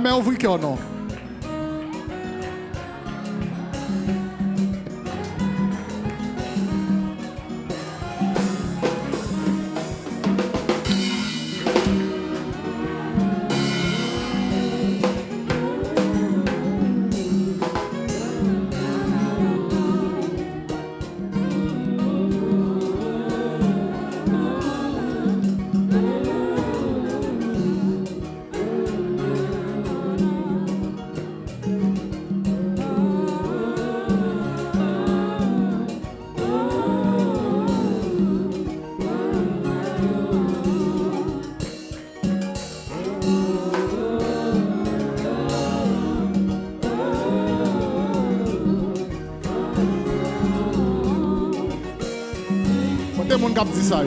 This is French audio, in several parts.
mais ouvrez le cœur, non. Tout le monde qui dit ça.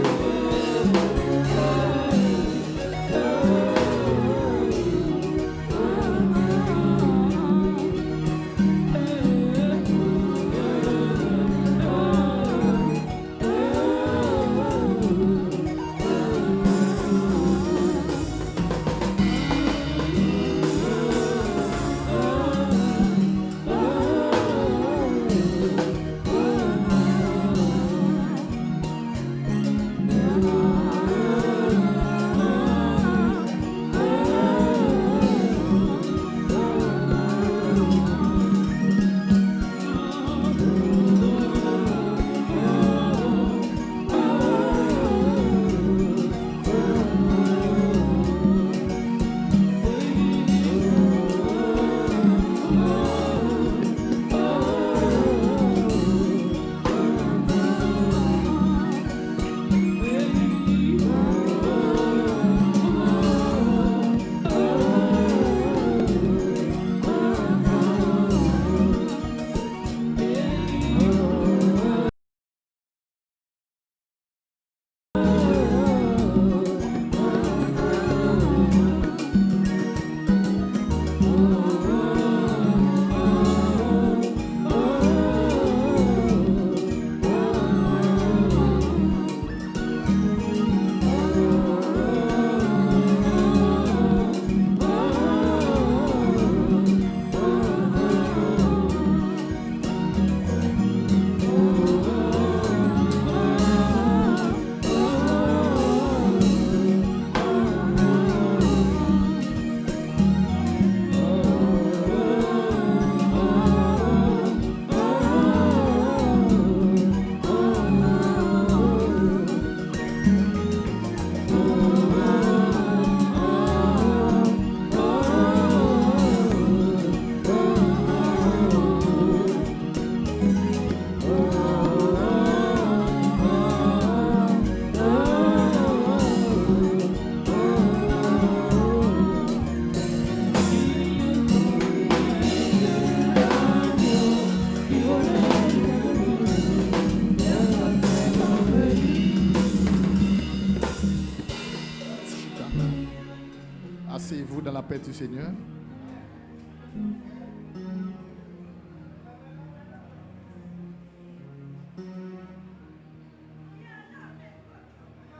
Asseyez-vous dans la paix du Seigneur.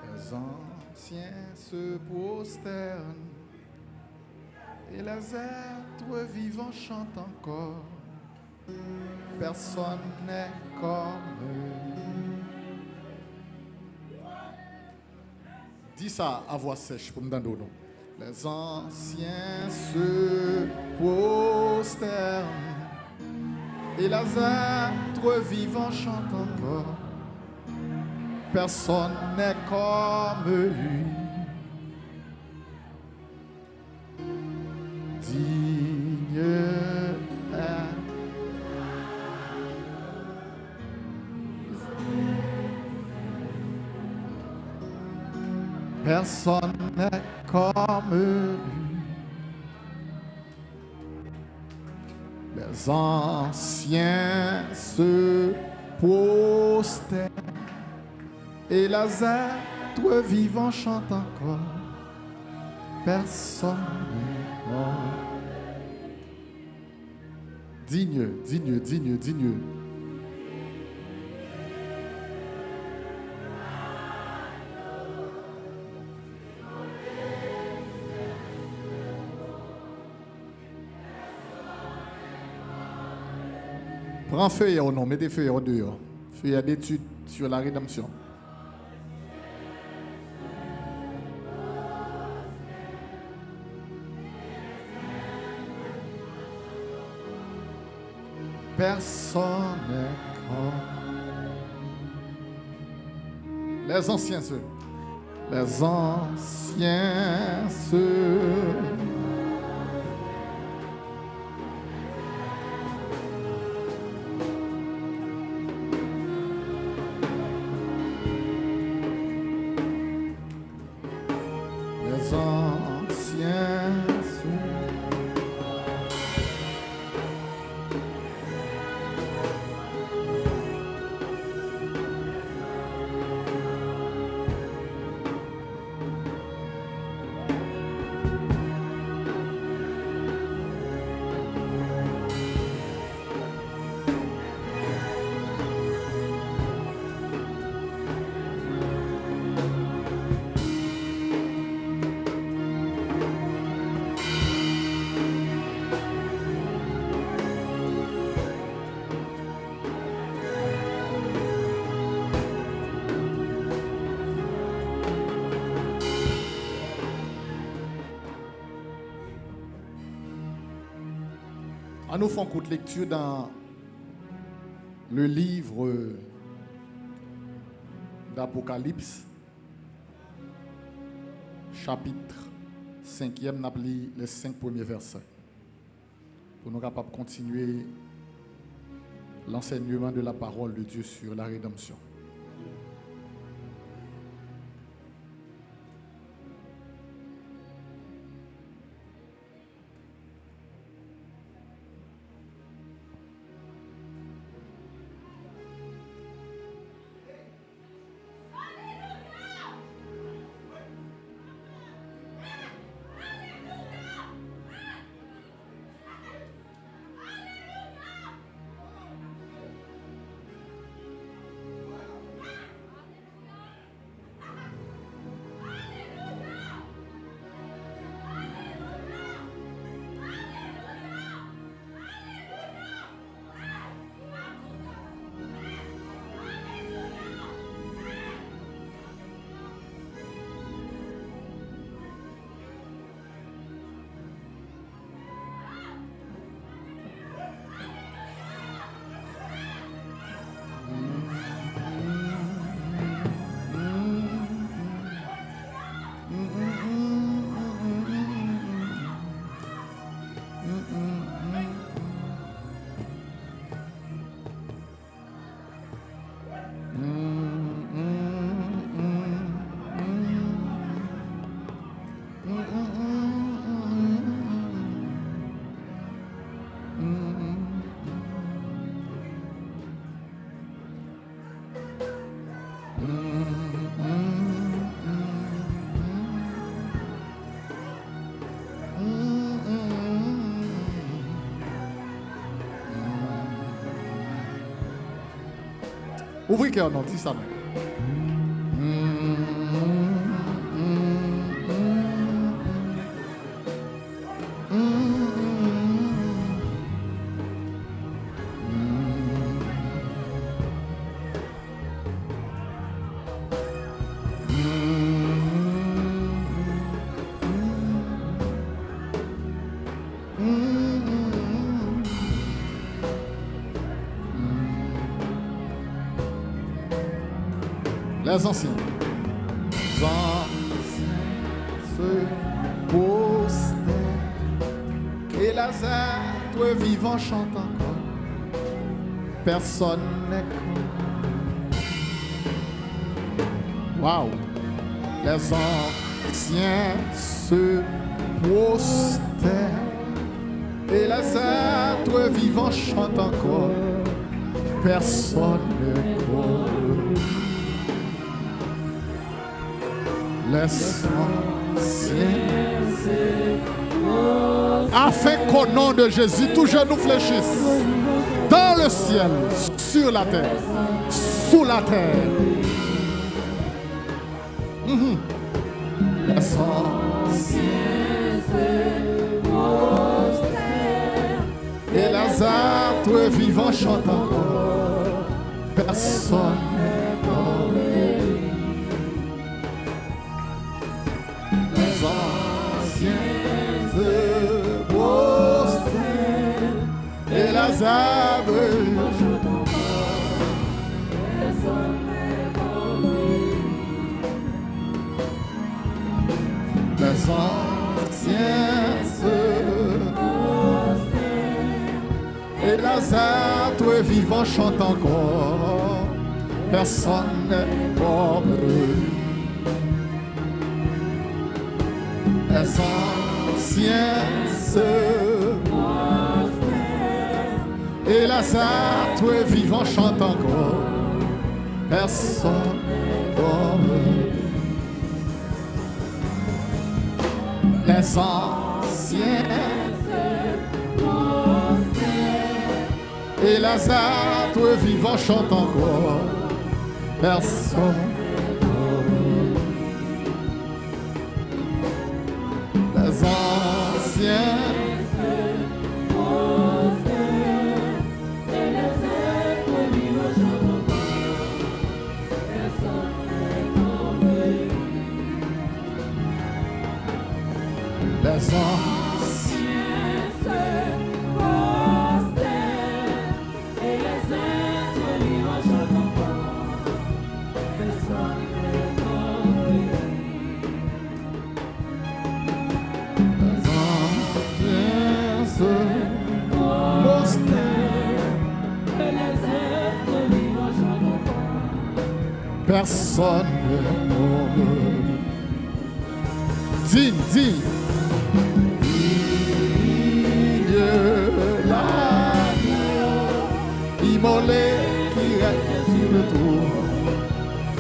Les anciens se prosternent et les êtres vivants chantent encore. Personne n'est comme eux. Dis ça à voix sèche pour nous donner. Les anciens se prosternent et les êtres vivants chantent encore. Personne n'est comme lui. Digne est. Personne n'est comme lui. Les anciens se prosternent et les êtres vivants chantent encore. Personne n'est comme. Digne, digne, digne, digne. Prends feuille au nom, mettez feuille au dehors. Feuille d'études sur la rédemption. Personne n'est comme les anciens ceux. Les anciens ceux. Les anciens ceux. Nous faisons courte lecture dans le livre d'Apocalypse, chapitre 5e, nous avons les 5 premiers versets. Pour nous capables de continuer l'enseignement de la parole de Dieu sur la rédemption. Ouvrez cœur, non, dis ça. Les anciens se postèrent et Lazare, toi vivant, chante encore. Personne n'est comme. Waouh! Les anciens se postèrent et Lazare, toi vivant, chante encore. Personne n'est comme. Afin qu'au nom de Jésus, tout genou fléchisse dans le ciel, sur la terre, sous la terre. Et Lazare, êtres vivants chantent encore. Personne n'est comme lui. Les anciens se prosternent et Lazare chante encore. Personne n'est comme lui. Les anciens se prosternent et Lazare, toi vivant, chante encore. Personne n'est comme lui. Les anciens se prosternent et Lazare, toi vivant, chante encore. Personne n'est comme lui. Les anciens se prosternent et Lazare, toi vivant, chante encore. Personne n'est comme lui. Les anciens se prosternent et Lazare, toi vivant, chante encore. Personne n'est comme lui. Les anciens se prosternent et les êtres vivants chantent encore. Personne n'est comme lui. Les anciens se prosternent et les êtres vivants chantent encore. Personne n'est comme lui. Dis. Immolé qui règne sur le trône,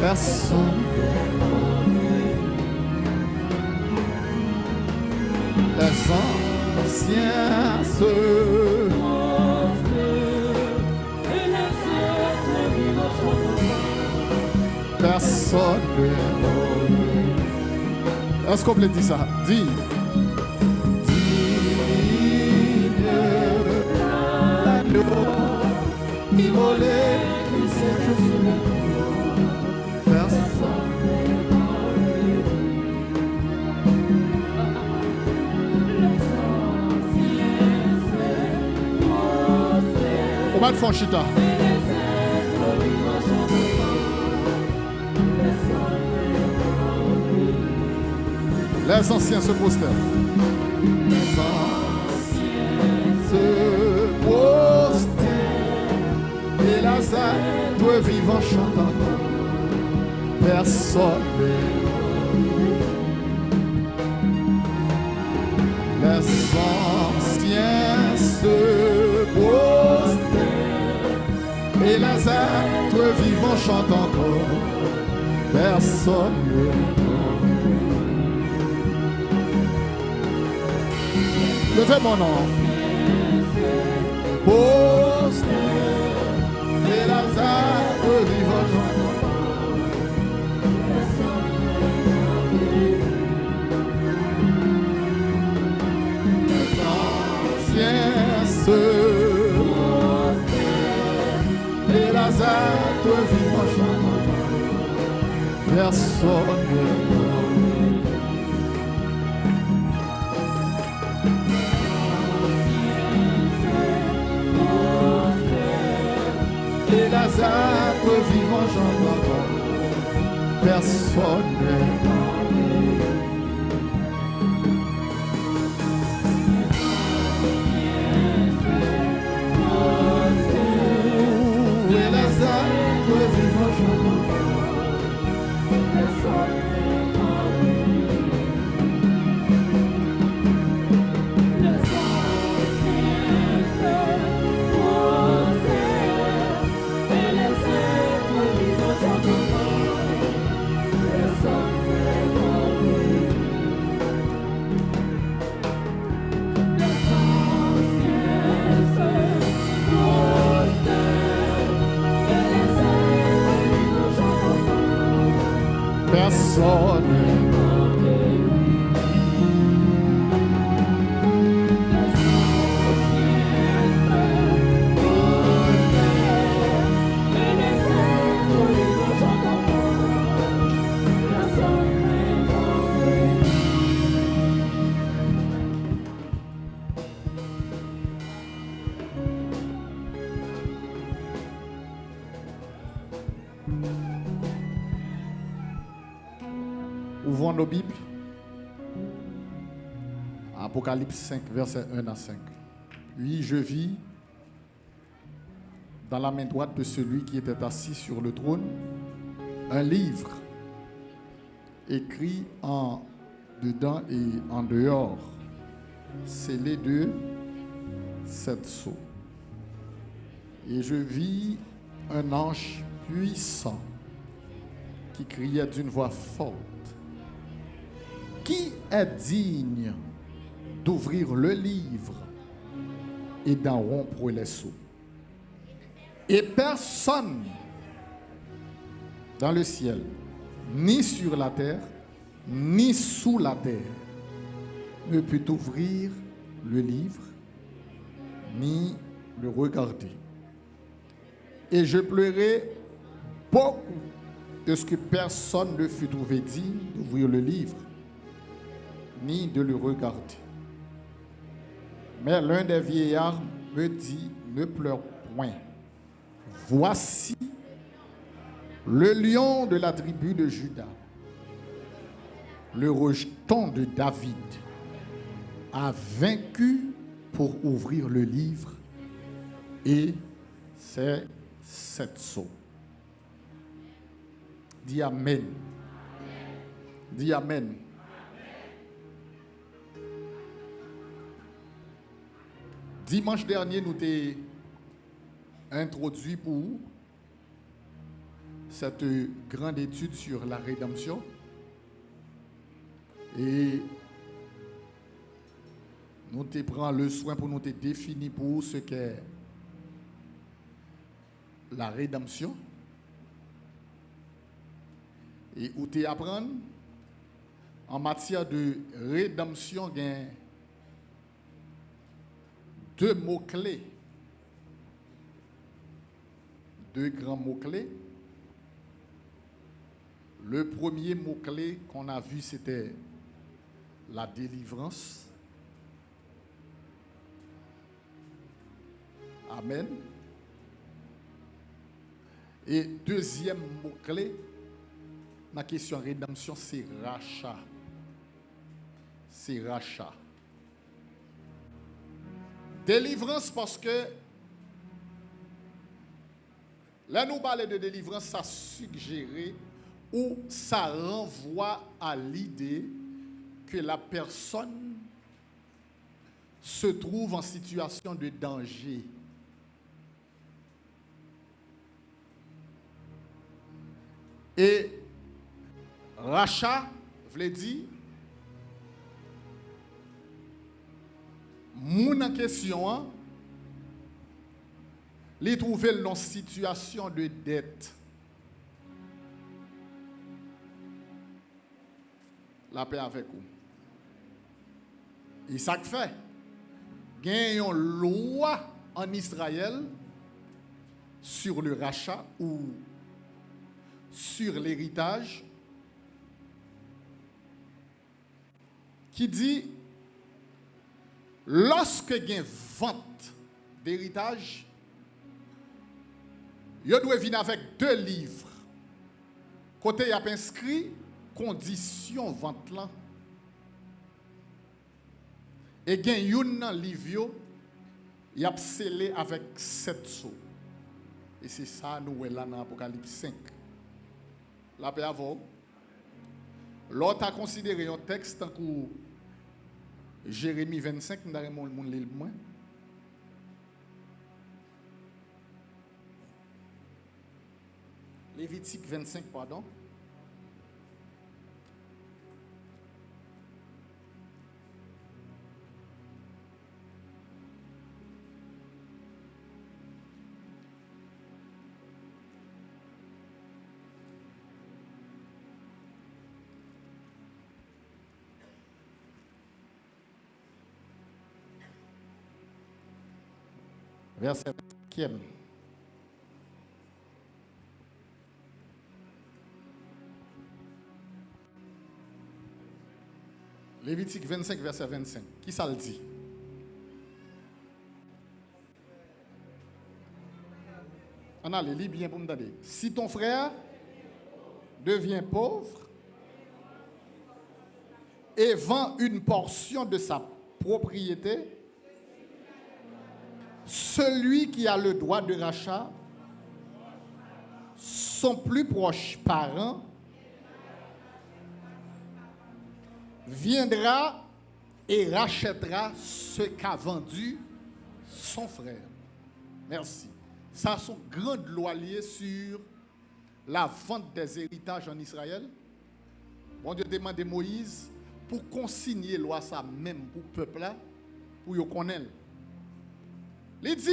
personne n'est comme lui. Les anciens se prosternent et les êtres vivants chantent encore. Personne n'est comme lui. Est-ce qu'on peut dire ça? Dis. Immolé qui siège sur le trône, personne n'est comme lui. Les anciens se prosternent et les êtres vivants chantent encore. Personne n'est comme lui. Les anciens se prosternent. Les anciens se prosternent et Lazare, toi vivant, chante encore. Personne n'est comme lui. Les anciens se prosternent et Lazare, toi vivant, chante encore. Personne n'est comme lui. Levez mon nom. Prosternent et Lazare, toi vivant, chante encore. Personne n'est comme lui. Les anciens se prosternent et Lazare, toi vivant, chante encore. Personne n'est comme lui. Et Lazare, toi vivant, chante encore. Personne n'est comme lui. Et Lazare, toi vivant, chante encore. Personne n'est comme lui. Les anciens se prosternent et les êtres vivants chantent encore. Personne n'est comme lui. Les anciens se prosternent et les êtres vivants chantent encore. Ouvrons nos Bibles. Apocalypse 5, versets 1 à 5. Puis je vis dans la main droite de celui qui était assis sur le trône un livre écrit en dedans et en dehors, scellé de 7 sceaux. Et je vis un ange puissant qui criait d'une voix forte: qui est digne d'ouvrir le livre et d'en rompre les sceaux? Et personne dans le ciel, ni sur la terre, ni sous la terre, ne peut ouvrir le livre, ni le regarder. Et je pleurais beaucoup de ce que personne ne fut trouvé digne d'ouvrir le livre, ni de le regarder. Mais l'un des vieillards me dit: ne pleure point. Voici le lion de la tribu de Juda, le rejeton de David, a vaincu pour ouvrir le livre et ses 7 sceaux. Dis Amen. Dis Amen. Dimanche dernier, nous t'ai introduit pour cette grande étude sur la rédemption. Et nous te prenons le soin pour nous te définir pour ce qu'est la rédemption. Et où tu apprendre en matière de rédemption, il y a 2 mots-clés. 2 grands mots-clés. Le premier mot-clé qu'on a vu, c'était la délivrance. Amen. Et deuxième mot-clé, la question rédemption, c'est rachat. C'est rachat. Délivrance parce que là, nous parlons de délivrance, ça suggère ou ça renvoie à l'idée que la personne se trouve en situation de danger. Et rachat, veut dire, moun en question, les trouver dans situation de dette. La paix avec vous. Et ça que fait, il y a une loi en Israël sur le rachat ou sur l'héritage qui dit lorsque il y a vente d'héritage, il doit venir avec 2 livres. Côté il y a inscrit condition vente là. Et il y a un livre il y a scellé avec 7 sceaux. Et c'est ça nous là dans Apocalypse 5. La paix avant. L'autre a considéré un texte en cours Jérémie 25, nous avons mon lire moins. Lévitique 25, pardon. Verset 5. Lévitique 25, verset 25. Qui ça le dit? On a les lit bien pour me donner. Si ton frère devient pauvre, et vend une portion de sa propriété, celui qui a le droit de rachat, son plus proche parent, viendra et rachètera ce qu'a vendu son frère. Merci. Ça sont grandes lois liées sur la vente des héritages en Israël. Bon Dieu demande à Moïse pour consigner loi ça même pour le peuple là, pour y connaître. Il dit,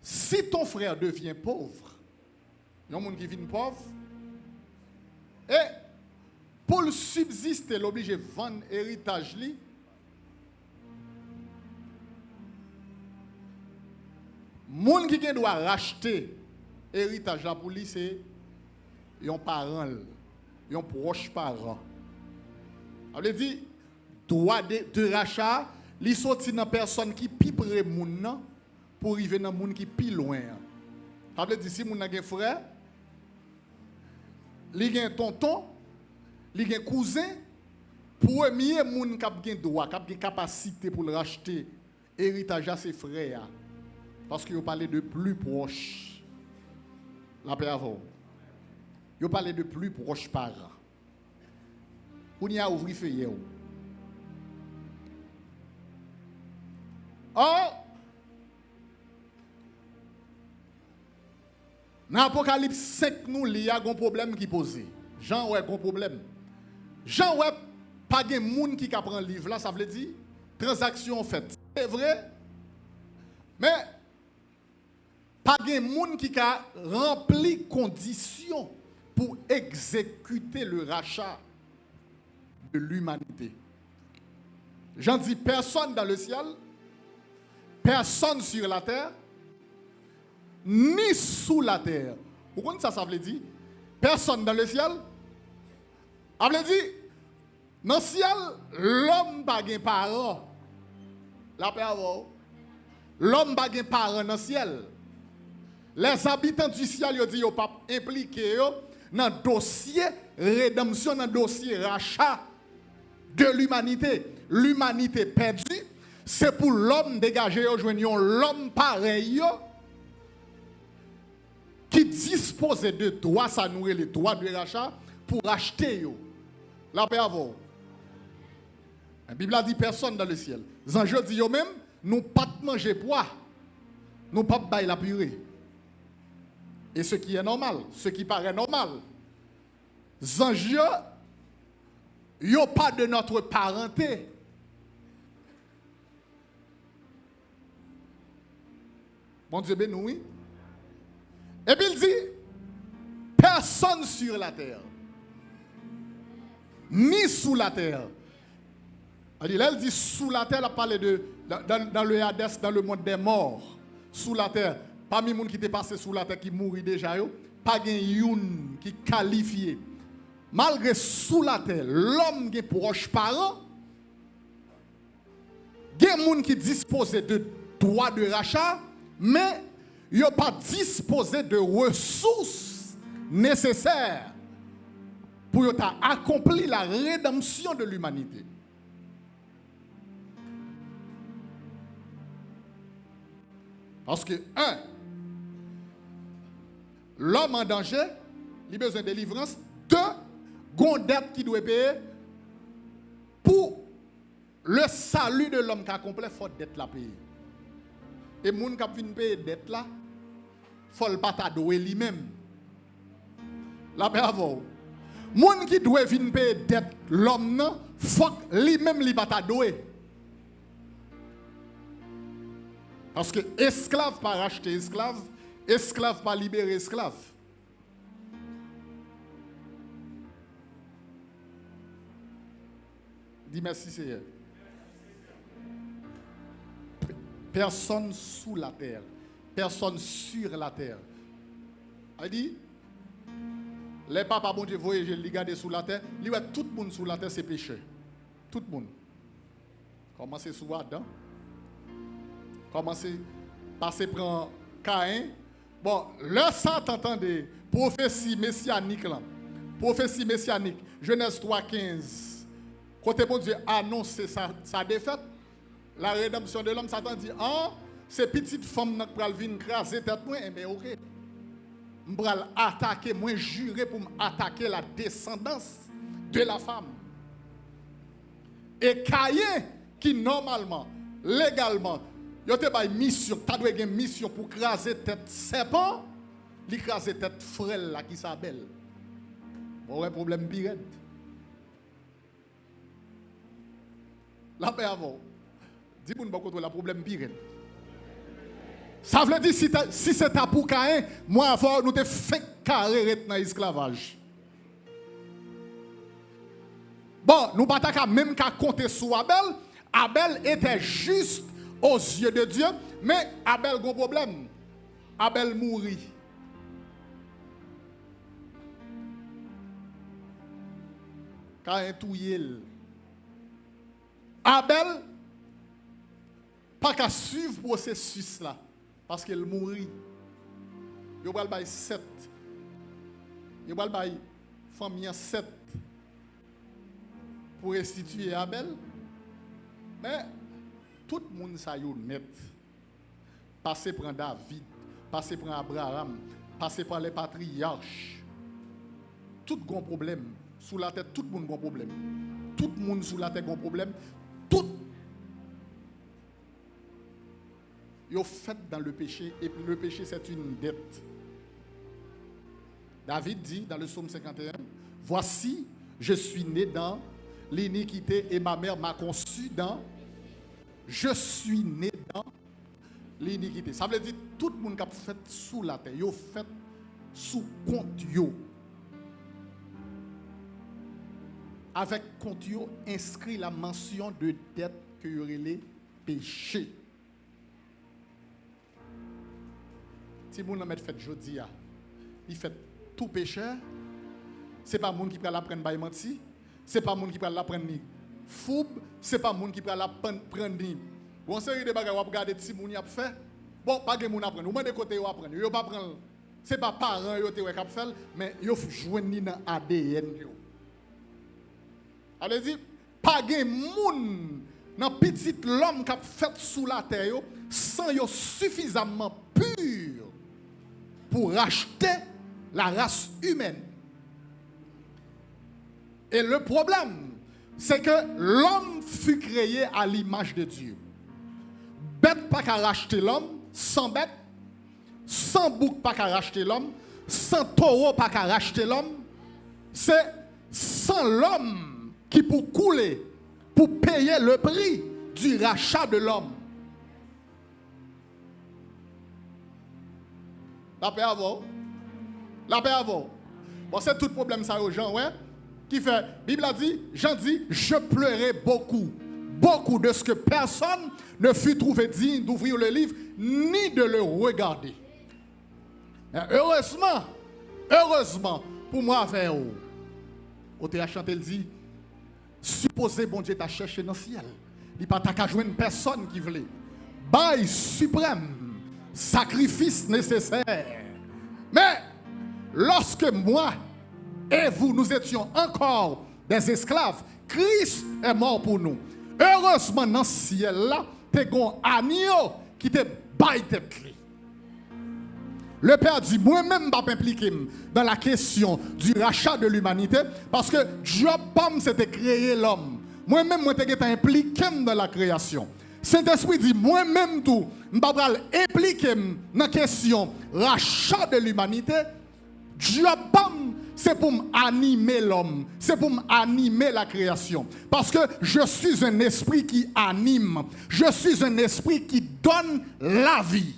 si ton frère devient pauvre, il y a un monde qui vient pauvre, et pour le subsister, il est obligé de vendre l'héritage. Le monde qui doit racheter l'héritage pour lui, c'est un parent, un proche parent. Ça veut dire, droit de rachat, il sorti dans personne qui plus près de moun pour arriver dans monde qui plus loin. Ça veut dire, si moun a un frère, il a un tonton, il a un cousin, premier moun qui a un droit, qui a une capacité pour le racheter, héritage à ses frères. Parce qu'il parlait de plus proche. La paix avant. Il parlait de plus proche parents. On y a ouvert feuille. Or, dans l'Apocalypse 5, nous, il y a un problème qui pose. Jean, ouais, un problème. Jean, ouais, pas de monde qui prend le livre là, ça veut dire transaction faite. C'est vrai, mais pas de monde qui a rempli conditions pour exécuter le rachat de l'humanité. J'en dis personne dans le ciel, personne sur la terre, ni sous la terre. Vous comprenez ça, ça veut dire? Personne dans le ciel. Ça veut dire, dans le ciel, l'homme n'a pas de parents. La paix avant. L'homme n'a pas de parents dans le ciel. Les habitants du ciel, ils disent qu'ils ne sont pas impliqués dans le dossier rédemption, dans le dossier rachat de l'humanité. L'humanité perdue, c'est pour l'homme dégagé, l'homme pareil qui dispose de droits, ça nourrit les droits de rachat pour acheter. La paix avant. La Bible a dit personne dans le ciel. Les anges disent eux-mêmes, nous pas manger poids, nous pas bailler la purée. Et ce qui est normal, ce qui paraît normal. Les anges, ils n'ont pas de notre parenté. Bon Dieu béni, oui. Et puis il dit, personne sur la terre, ni sous la terre. Elle dit sous la terre, elle a parlé de, dans le Hades, dans le monde des morts. Sous la terre, parmi les gens qui étaient passés sous la terre, qui mourent déjà, pas de youn qui qualifié. Malgré sous la terre, l'homme qui est proche parent, il y a des gens qui disposent de droits de rachat, mais ils n'ont pas disposé de ressources nécessaires pour accomplir la rédemption de l'humanité. Parce que, l'homme en danger, il a besoin de délivrance. 2, gondette qui doit payer pour le salut de l'homme qui a accompli, il faut dette la payer. Et les gens qui viennent payer dette là, il faut le pas lui-même. La paix avant. Les gens qui doivent venir payer dette l'homme, il faut lui-même lui pas parce que esclave pas racheter esclave, esclave pas libérer esclave. Dis merci Seigneur. Personne sous la terre, personne sur la terre. Il dit, les papas bon Dieu voyager, les garder sous la terre, lui tout le monde sous la terre c'est péché. Tout le monde. Commencez sous Adam. Commencez passer prendre Caïn. Bon, le sang entendez prophétie messianique là. Prophétie messianique, Genèse 3:15. Côté bon Dieu annonce sa défaite, la rédemption de l'homme, Satan dit, ah, ces petites femmes qui pral venir craser tête moi, mais OK. Je vais attaquer, moi jurer pour attaquer la descendance de la femme. Et Caïn, qui normalement, légalement, il a une mission, tu as une mission pour craser tête serpent, il craser tête frêle là qui s'appelle. Bon, un problème pire. La paix avant. Dis-moi qu'on a problème pire. Ça veut dire si c'est pour Caïn, moi avant nous te fait carré dans l'esclavage. Bon, nous pas même qu'à compter sur Abel. Abel était juste aux yeux de Dieu, mais Abel a un problème. Abel mourit. Caïn touye. Abel pas qu'à suivre le processus là. Parce qu'il mourit. Il va le 7. Il va le famille 7 pour restituer Abel. Mais tout le monde ça y est net. Passer par David, passer par Abraham, passer par les patriarches. Tout grand problème. Sous la tête, tout le monde a un problème. Tout le monde sous la tête a un problème. Tout ils fait dans le péché, et le péché c'est une dette. David dit dans le psaume 51, voici, je suis né dans l'iniquité et ma mère m'a conçu dans... Je suis né dans l'iniquité. Ça veut dire tout le monde qui a fait sous la terre, ils fait sous compte yo. Avec compte yo, inscrit la mention de dette que y aurait les péchés. Si vous avez fait jeudi, il fait tout pécheur. Ce n'est pas le monde qui peut l'apprendre par menti. Ce n'est pas le monde qui peut l'apprendre foub. Ce n'est pas le monde qui peut l'apprendre. Bon, série de bagages, vous regardez si vous avez fait. Bon, pas de monde apprendre. Vous avez de côté, vous apprenez. Vous pas prendre. Ce n'est pas parents qui ont fait, mais vous jouez dans l'ADN. Alors, dit, pas de monde dans petit l'homme qui a fait sous la terre sans être suffisamment pur pour racheter la race humaine. Et le problème, c'est que l'homme fut créé à l'image de Dieu. Bête pas qu'à racheter l'homme, sans bête, sans bouc pas qu'à racheter l'homme, sans taureau pas qu'à racheter l'homme. C'est sans l'homme qui pour couler, pour payer le prix du rachat de l'homme. La paix avant. La paix avant. Bon, c'est tout le problème ça aux gens, ouais. Qui fait, Bible a dit, Jean dit, je pleurais beaucoup. Beaucoup de ce que personne ne fut trouvé digne d'ouvrir le livre, ni de le regarder. Mais heureusement, pour moi, avec vous, au théâtre chanté, il dit, supposez bon Dieu t'a cherché dans le ciel. Il n'y a pas qu'à joindre une personne qui voulait. Bail suprême. Sacrifice nécessaire. Mais lorsque moi et vous, nous étions encore des esclaves, Christ est mort pour nous. Heureusement, dans ce ciel-là, tu as un agneau qui te baille tête. Le Père dit, moi-même, je ne vais pas m'impliquer dans la question du rachat de l'humanité, parce que Job, c'était créer l'homme. Moi-même, je suis impliqué dans la création. Saint-Esprit dit, moi-même tout, je ne vais pas impliquer dans la question rachat de l'humanité. Job, c'est pour animer l'homme, c'est pour animer la création. Parce que je suis un esprit qui anime, je suis un esprit qui donne la vie.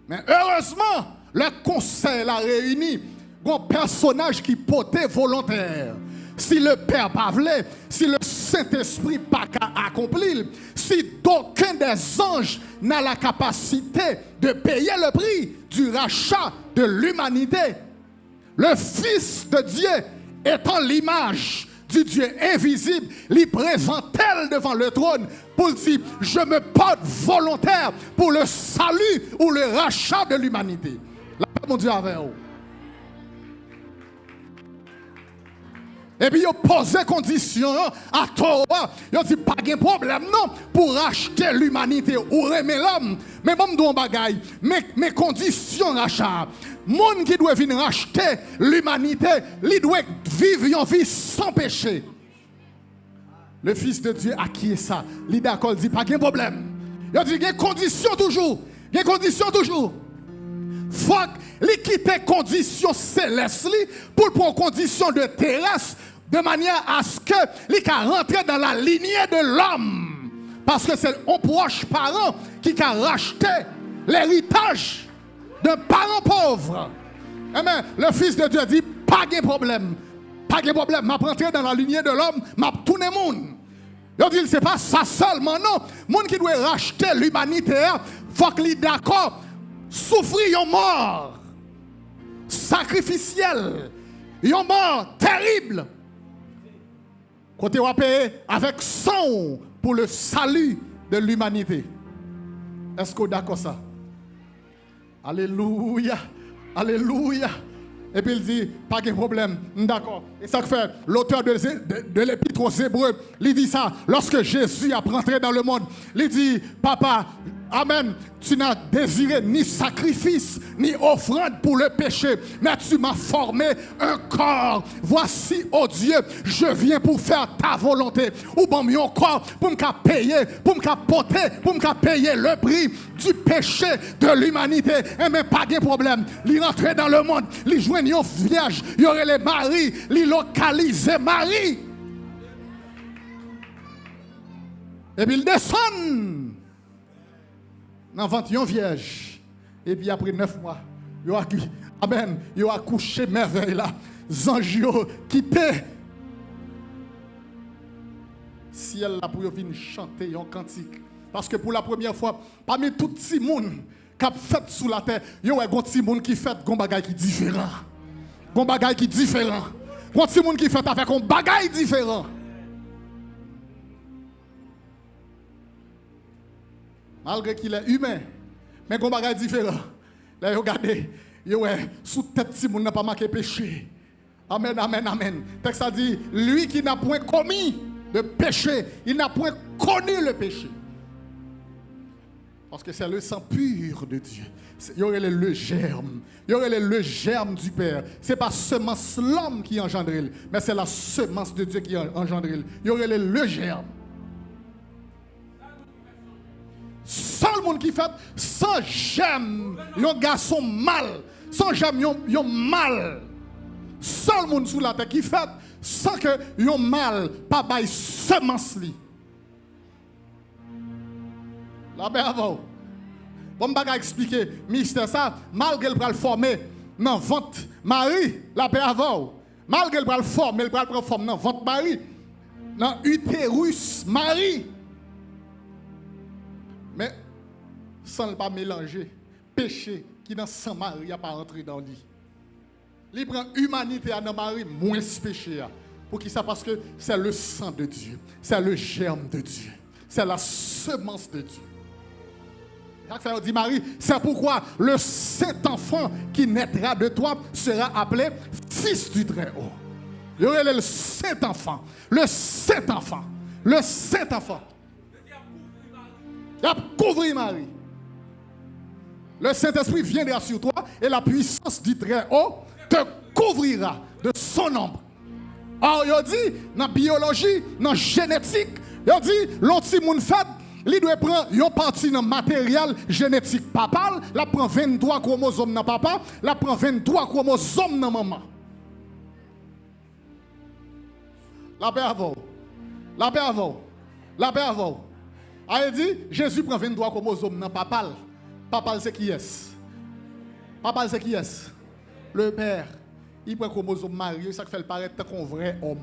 Mais heureusement, le conseil a réuni un personnage qui potait volontaire. Si le Père pas voulait, si le Saint-Esprit pas accompli, si d'aucun des anges n'a la capacité de payer le prix du rachat de l'humanité, le Fils de Dieu étant l'image du Dieu invisible, lui présente-t-elle devant le trône pour dire, je me porte volontaire pour le salut ou le rachat de l'humanité. La paix, mon Dieu, avec vous. Et puis, ils posé condition à Torah. Ils dit pas de problème, non, pour racheter l'humanité ou remettre l'homme. Mais bon, don bagaille, mes conditions rachat. Monde qui doit venir racheter l'humanité, il doit vivre une vie sans péché. Le Fils de Dieu a qui est ça? Il est d'accord, il dit pas de problème. Il dit il y a condition toujours. Il y a condition toujours. Faut qu'il quitte les conditions célestes pour prendre conditions de terrestre de manière à ce que les cas rentrer dans la lignée de l'homme. Parce que c'est un proche parent qui a racheté l'héritage d'un parent pauvre. Amen. Le Fils de Dieu dit, pas de problème. Pas de problème. M'a rentré dans la lignée de l'homme, m'a tourné le monde. Il dit, c'est pas ça seulement, non. Le monde qui doit racheter l'humanité, il faut qu'il soit d'accord, souffrir une mort sacrificielle, une mort terrible. Côté on va payer avec sang pour le salut de l'humanité. Est-ce que vous êtes d'accord ça? Alléluia. Alléluia. Et puis il dit, pas de problème, d'accord. Et ça fait, l'auteur de l'épître aux Hébreux, il dit ça, lorsque Jésus a rentré dans le monde, il dit, papa, amen, tu n'as désiré ni sacrifice, ni offrande pour le péché, mais tu m'as formé un corps. Voici, oh Dieu, je viens pour faire ta volonté. Ou bon, mon corps, pour me payer, pour me porter, pour me payer le prix du péché de l'humanité. Et mais pas de problème. Il rentre dans le monde, il joint un vierge, il y aurait les maris, il localise Marie. Et puis il descend dans 21 vierge. Et puis après 9 mois, il a accouché merveille là. Zanjio quitté. Ciel là pour venir chanter un cantique. Parce que pour la première fois, parmi tout petit monde qui a fait sous la terre, il y a un petit monde qui fait un bagage qui différent. Un bagage qui différent. Un petit monde qui fait avec un bagage différent. Malgré qu'il est humain, mais il y a un bagage différent. Là, regardez, sous tête si moun n'a pas marqué péché. Amen, amen, amen. Le texte a dit, lui qui n'a point commis de péché, il n'a point connu le péché. Parce que c'est le sang pur de Dieu. Il y aurait le germe. Il y aurait le germe du Père. Ce n'est pas seulement l'homme qui engendre, mais c'est la semence de Dieu qui engendre. Il y aurait le germe. Seul monde qui fait sans j'aime un garçon mal, sans j'aime un mal. Seul monde sous la terre qui fait sans que un mal pas bail semence li. La ben avant. Bon baga expliquer mystère ça malgré le bral former dans ventre Marie, la ben avant. Malgré le bral former, le bral former dans ventre Marie, dans utérus Marie. Mais sans ne pas mélanger péché qui dans sang Marie n'a pas rentré dans lui. Il prend humanité à dans Marie moins péché. Pour qui ça? Parce que c'est le sang de Dieu, c'est le germe de Dieu, c'est la semence de Dieu. Il dit Marie, c'est pourquoi le saint enfant qui naîtra de toi sera appelé fils du Très-Haut. Il y aurait le saint enfant, le saint enfant, le saint enfant. Il a couvert Marie. Le Saint-Esprit viendra sur toi et la puissance du Très-Haut te couvrira de son ombre. Alors, il dit, dans la biologie, dans la génétique, il dit, l'anti-moun fait, il doit prendre une partie dans le matériel génétique papal, il prend 23 chromosomes dans papa, il prend 23 chromosomes dans maman. La paix avant. La paix avant. La paix avant. Il dit, Jésus prend 23 chromosomes dans papal. Papal c'est qui est? Papal c'est qui est? Le Père. Il prend chromosome Marie, ça fait paraître comme un vrai homme.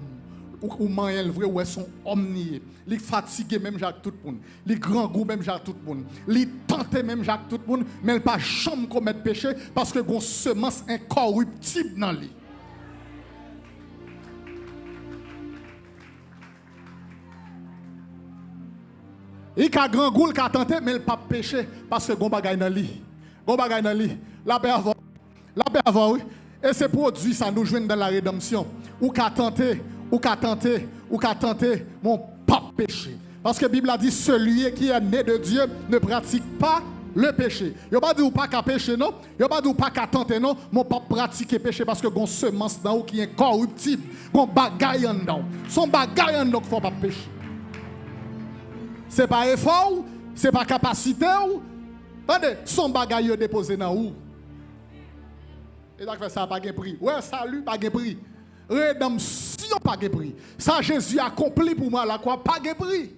Ou man le vrai ou son homme nié. Il est fatigué même Jacques tout le monde. Il est grand goût même Jacques tout le monde. Il est tenté même Jacques tout le monde, mais il pas jamais commettre péché parce que gon semence incorruptible dans lui. Il a grand goût qui a tenté mais il pas péché parce que gon bagay dans lui. Gon bagay dans lui. La paix avant. La paix avant oui. Et c'est produit ça nous joindre dans la rédemption. Ou qu'a tenté ou qu'à tenter, mon pas péché. Parce que la Bible a dit, celui qui est né de Dieu ne pratique pas le péché. Il n'y a pas dit ou pas qu'à pécher, non? Il n'y a pas dit ou pas qu'à tenter, non? Mon pas pratiquer péché parce que gon semence dans ou qui est corruptible, gon bagaille en dedans. Son bagaille en dedans qu'il ne faut pas pécher. Ce n'est pas effort, ce n'est pas capacité. Attendez, son bagaille déposé dans où? Et donc ça n'a pas de prix. Ouais, salut, pas de prix. Rédemption, pas de prix. Ça, Jésus a accompli pour moi la croix, pas de prix.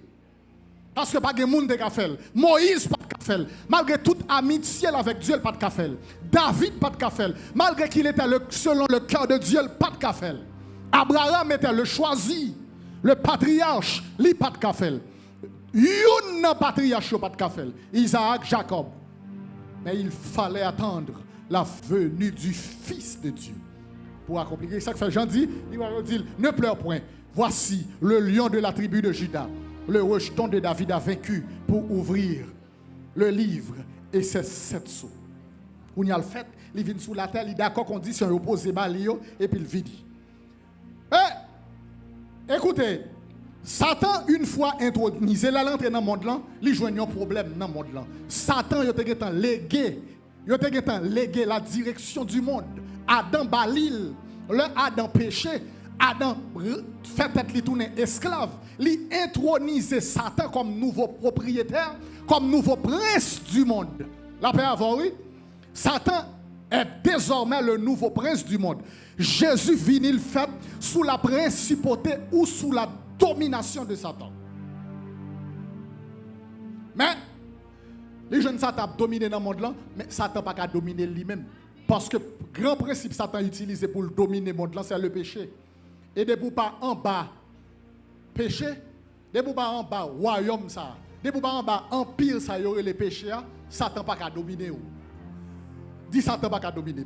Parce que pas de monde qui a fait. Moïse, pas de fait. Malgré toute amitié avec Dieu, pas de fait. David, pas de fait. Malgré qu'il était selon le cœur de Dieu, pas de fait. Abraham était le choisi, le patriarche, lui, pas de fait. Une patriarche, pas de fait. Isaac, Jacob. Mais il fallait attendre la venue du Fils de Dieu pour accomplir. C'est ça que fait Jean dit, ne pleure point. Voici le lion de la tribu de Juda. Le rejeton de David a vaincu pour ouvrir le livre et ses 7 sceaux. On y a le fait, il vient sous la terre, il est d'accord condition, il oppose Balio et puis il vide. Écoutez, Satan, une fois intronisé, là, l'entrée dans le monde, il joue un problème dans le monde. Satan, il a légué la direction du monde. Adam Balil, le Adam péché, Adam fait être lui tourner esclave. Il intronisé Satan comme nouveau propriétaire, comme nouveau prince du monde. La paix avant, oui. Satan est désormais le nouveau prince du monde. Jésus vient le fait sous la principauté ou sous la domination de Satan. Mais les jeunes Satan dominé dans le monde là, mais Satan n'a pas qu'à dominer lui-même. Parce que le grand principe Satan utilisé pour dominer le monde là, c'est le péché. Et de pour pas en bas péché, de pour pas en bas royaume ça, de pour pas en bas empire ça y aurait les péchés, Satan pas qu'à dominer. Dis Satan pas qu'à dominer.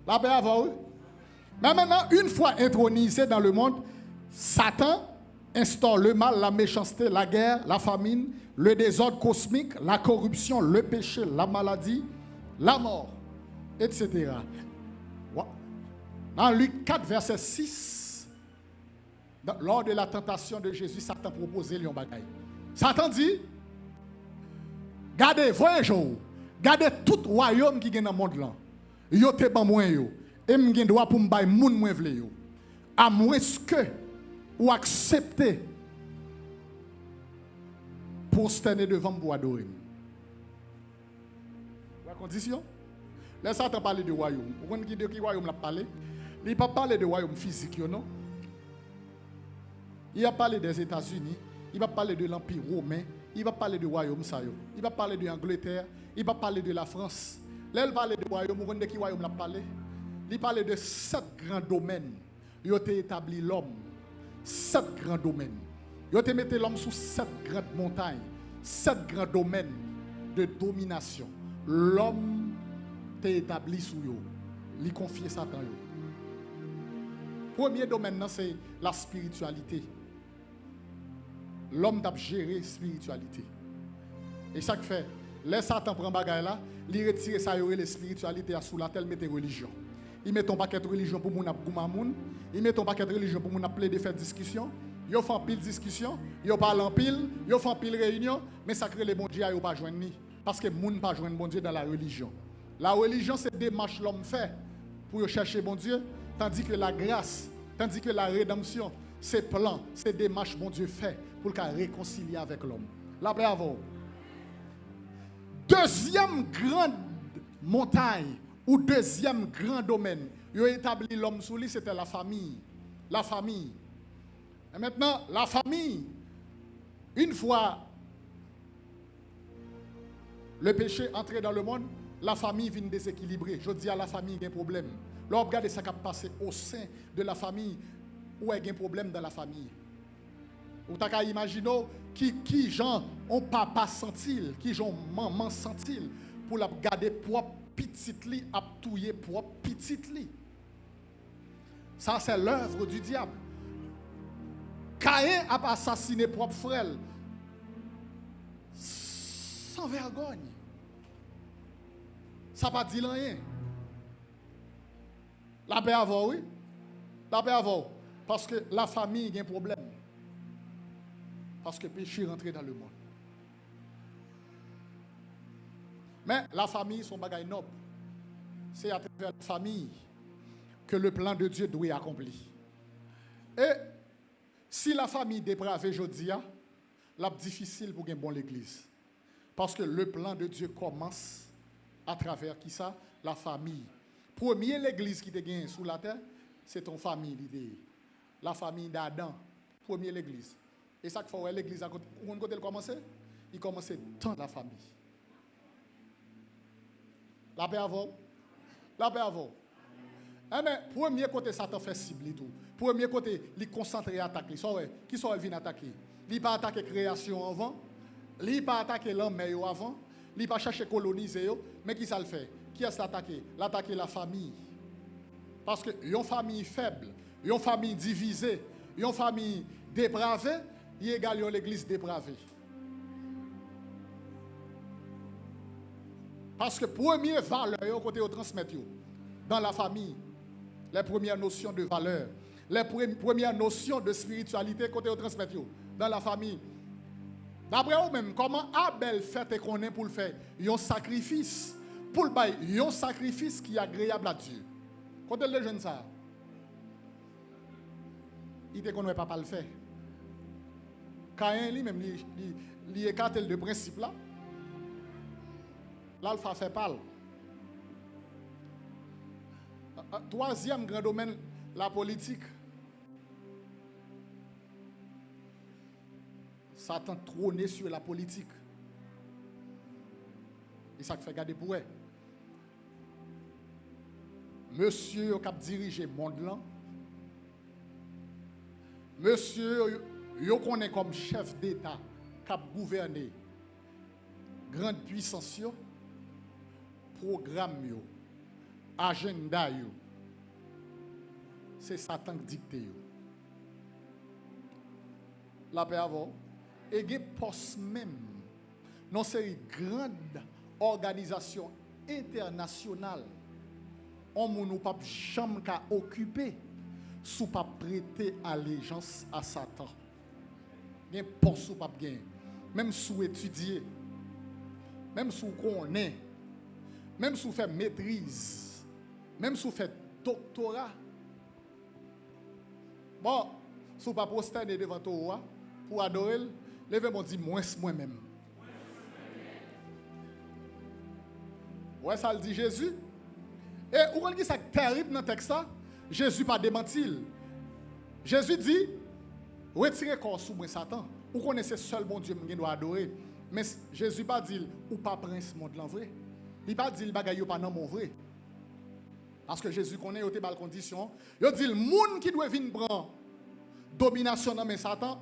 La paix avant. Mais maintenant, une fois intronisé dans le monde, Satan instaure le mal, la méchanceté, la guerre, la famine, le désordre cosmique, la corruption, le péché, la maladie, la mort, etc. Dans Luc 4, verset 6, lors de la tentation de Jésus, Satan proposait lui un bagaille. Satan dit, gardez, voyez un jour, gardez tout royaume qui est dans le monde là. Yo te ban moins yo. Et m'gen droit pour m'bay moun moins vle yo. À moins que ou accepter pour se tenir devant pour adorer. La condition? Laisse Satan parler de royaume. Vous comprenez de qui royaume l'a parlé? Il n'a pas parlé de royaume physique, non? Il a parlé des États-Unis, il va parler de l'Empire romain, il va parler du royaume ça yo. Il va parler de l'Angleterre, il va parler de la France. Là, il parle de royaume, vous comprenez de qui royaume l'a parlé? Il parle de 7 grands domaines. Il a établi l'homme. 7 grands domaines. Il a mis l'homme sous 7 grandes montagnes. 7 grands domaines de domination. L'homme t'a établi sous eux. Il confie Satan. Premier domaine, c'est la spiritualité. L'homme t'a géré la spiritualité. Et ça fait, laisse Satan prendre bagaille là, il retire ça, la spiritualité sous la terre, il met religion. Il met ton paquet de religion pour moun ap goumamoun, il met ton paquet de religion pour moun ap plaider faire discussion, il fait pile discussion, il parle en pile, il fait pile réunion, mais ça crée les bons dieux yo pas joindre ni parce que moun pas joindre bon Dieu dans la religion. La religion c'est démarche l'homme fait pour chercher bon Dieu, tandis que la grâce, tandis que la rédemption, c'est plan, c'est démarche bon Dieu fait pour qu'il réconcilie avec l'homme. La paix avant. Deuxième grande montagne ou deuxième grand domaine, il a établi l'homme sous lui, c'était la famille. La famille. Et maintenant, la famille, une fois le péché entré dans le monde, la famille vient déséquilibrer. Je dis à la famille, il y a un problème. Là, regardez ce qui a passé au sein de la famille, où il y a un problème dans la famille. Vous avez imaginé qui gens ont papa sentil, qui gens maman sentil pour la garder propre petite li, à touiller propre petite li. Ça c'est l'œuvre du diable. Caïn a assassiné propre frère sans vergogne. Ça pas dit rien. La paix avant, oui. La paix avant. Parce que la famille a un problème. Parce que le péché est rentré dans le monde. Mais la famille, son bagage noble. C'est à travers la famille que le plan de Dieu doit être accompli. Et si la famille dépravée aujourd'hui, c'est difficile pour une bonne église. Parce que le plan de Dieu commence à travers qui ça? La famille. Première l'église qui te gagne sous la terre, c'est ton famille l'idée. La famille d'Adam. Première l'église. Et ça qu'il faut l'église à côté. Où côté elle commence? Il commence dans la famille. La paix avant. La paix avant. Mais premier côté Satan fait cible tout. Premier côté, il concentre attaque. Qui sont venus attaquer? Il pas attaquer création avant. Il pas attaquer l'homme avant. Il pas chercher coloniser mais qui ça le fait? Qui est-ce l'attaquer? L'attaquer la famille. Parce que une famille faible, une famille divisée, une famille dépravée, il égale à l'église dépravée. Parce que première valeur côté au transmettre dans la famille, les premières notions de valeur, les premières notions de spiritualité côté au transmettre dans la famille. D'après vous-même, comment Abel fait et qu'on est pour le faire un sacrifice, pour le bail, un sacrifice qui est agréable à Dieu. Quand les jeunes ça, il ne connaît pas le faire. Caïn lui-même, il écarte le principe là. L'alpha fait parle. Troisième grand domaine, la politique. Satan trône sur la politique. Et ça fait garder pour elle. Monsieur qui a dirigé le monde là. Monsieur yo connaît comme chef d'État qui a gouverné grande puissance yo, programme yo, agenda yo. C'est Satan qui dicte yo. La paix avant et des postes même dans ces grandes organisations internationales on ne pas jamais occuper sous pas prêter allégeance à Satan. Il y a un poste sous pas gain, même sous étudier, même sous connaît, même sous faire maîtrise, même sous faire doctorat. Bon, sous pas prosterner devant toi pour adorer, levez-moi dit moi-même. Ouais, ça le dit Jésus. Et vous voyez ça terrible dans le texte ça, Jésus pas démenti. Jésus dit retirez corps sous moi Satan. Vous connaissez seul bon Dieu que doit adorer. Mais Jésus pas dit ou pas prince monde l'en vrai. Il pas dit le bagaille pas dans mon vrai. Parce que Jésus connaît au bal condition. Il dit le monde qui doit venir prendre domination dans mes Satan,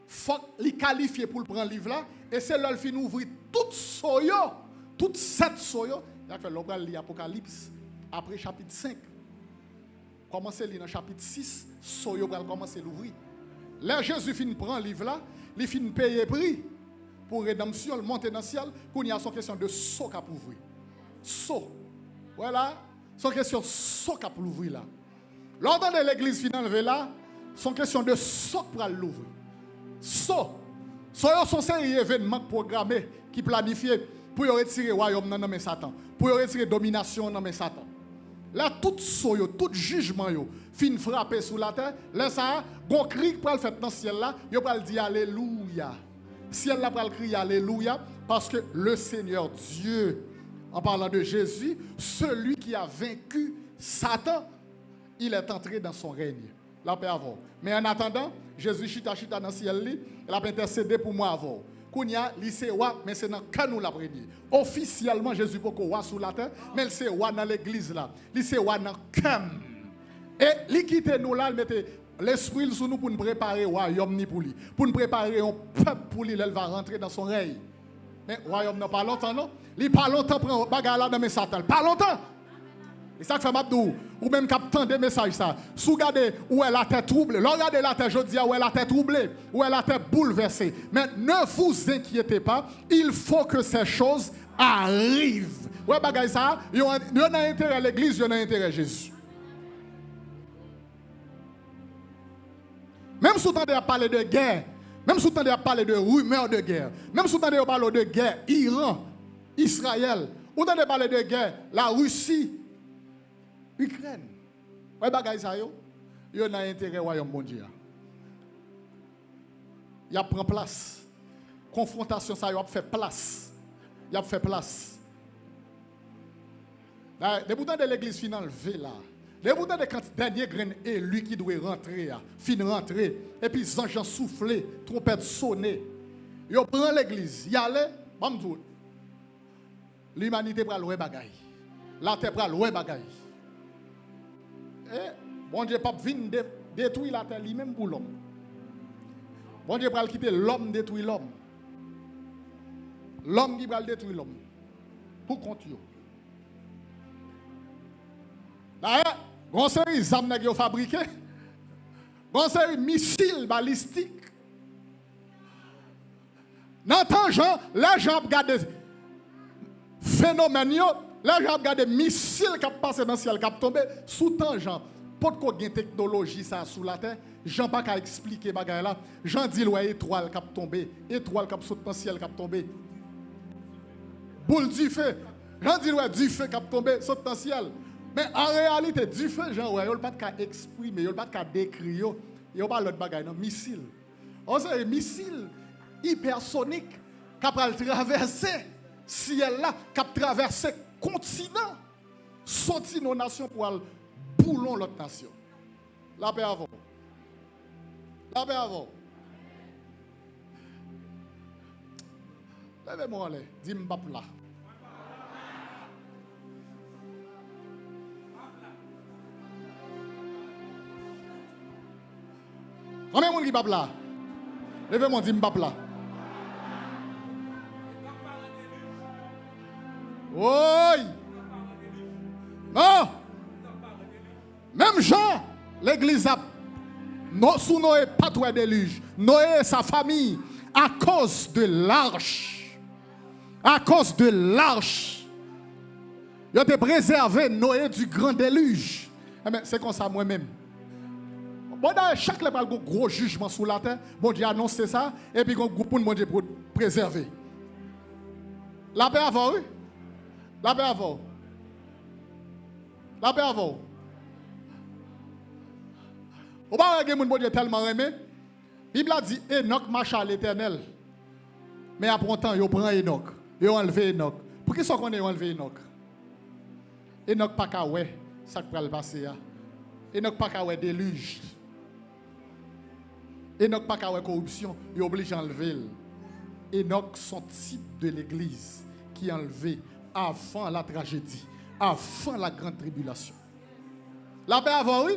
faut les qualifier pour le prendre livre là et c'est là il fin ouvrir toute soyo, toute cette soyo, il a fait l'obral l'Apocalypse après chapitre 5. Commencez dans chapitre 6, soyo va commencer l'ouvrir. Là Jésus fin prend livre là, il fin payer prix pour rédemption, monter dans le ciel, qu'on y a son question de saut qu'a pour ouvrir. Saut. Voilà, son question saut qu'a pour ouvrir là. Lors de l'église finale là, son question de saut pour l'ouvrir. Saut. Sont série d'événements programmés qui planifiés pour retirer le royaume dans mes Satan, pour retirer la domination dans mes Satan. Là, tout saut, tout jugement, fin frappé sous la terre, là, ça, bon cri pour le faire dans le ciel là, il va dire Alléluia. Ciel là, pour le crier Alléluia, parce que le Seigneur Dieu, en parlant de Jésus, celui qui a vaincu Satan, il est entré dans son règne. La paix avant. Mais en attendant, Jésus chita dans le ciel, il a intercédé pour moi avant. Kounya, il c'est roi, mais c'est dans le nous la premier. Officiellement, Jésus n'est pas roi sous la terre, mais c'est roi dans l'église là. Il c'est roi dans le cœur. Et il quitte nous là, il mette l'esprit sous nous pour nous préparer le royaume pour lui. Pour nous préparer un peuple pour lui, il va rentrer dans son règne. Mais le royaume n'a pas longtemps, non? Il pas longtemps pour bagarre là dans mes Satan. Pas longtemps. Et ça fait Mabdou, ou même captant des messages ça. Si vous regardez où est la tête troublée, regardez la tête, je dis où est la tête troublée, où est la tête bouleversée. Mais ne vous inquiétez pas, il faut que ces choses arrivent. Ouais, bagay ça, il y a un intérêt à l'église, il y a un intérêt à Jésus. Même si vous entendez parler de guerre, même si vous entendez parler de rumeurs de guerre, même si vous entendez parler de guerre, Iran, Israël, vous entendez parler de guerre, la Russie, Ukraine. Vous voyez, ça, il y a un intérêt au royaume mondial. Il y a pris place. Confrontation, ça, il a fait place. Il a fait place. Les boutons de l'église finale, là. Les boutons de quand dernier grain élu qui doit rentrer, fin rentrer, et puis les gens souffler, trompette sonner. Il prend l'église, il allait, bam tout. L'humanité prend le bagaille. La terre prend le bagaille. Et bon Dieu pas venir détruire la terre lui-même pour l'homme. Bon Dieu prend quitter l'homme détruire l'homme. L'homme qui va détruire l'homme. Pour compte yo. D'ailleurs, on sait les armes qui ont fabriqué. On sait les missiles balistiques. Dans le temps, les gens regardent phénomènes, les gens regardent missiles qui passent dans le ciel, qui tombent sous tangent. Pour qu'on ait une technologie ça sous la terre, Jean pas qu'à expliquer bagay là. Jean dit ouais étoile qui tombé, étoile qui saute dans le ciel qui tombé. Boule du feu. Jean dit ouais du feu qui tombé, saute dans le ciel. Mais en réalité, du feu, Jean, il n'y a pas qu'à exprimer, il n'y a pas qu'à décrire, il n'y a pas l'autre bagaille, non, missile. On sait un missile hypersonique qui a traversé ciel là, qui a traversé continent, sorti nos nations pour aller boulon l'autre nation. La paix avant. La paix avant. Levez-moi là, dis-moi là. Combien de monde qui va là? Levez-moi, dis-moi là. Oui. Non. Même Jean, l'église a sous Noé, pas de déluge. Noé et sa famille, à cause de l'arche. À cause de l'arche. Il a préservé Noé du grand déluge. C'est comme ça moi-même. Bon, chaque fois qu'il y a un gros jugement sur la terre, bon Dieu annonce ça, et puis il y a un groupe pour Dieu pour préserver. La paix avant, oui? La paix avant. La paix avant. Au bas, il y a un Dieu tellement aimé. La Bible a dit Enoch marcha à l'éternel. Mais après un temps, il prend Enoch. Il a enlevé Enoch. Pour qui est-ce qu'on a enlevé Enoch? Enoch pas qu'à ouais, ça qui va le passer. Enoch pas qu'à ouais déluge. Enoch pas qu'à ouais corruption, il est obligé d'enlever. Enoch, son type de l'église qui est enlevé avant la tragédie, avant la grande tribulation. La paix avant, oui?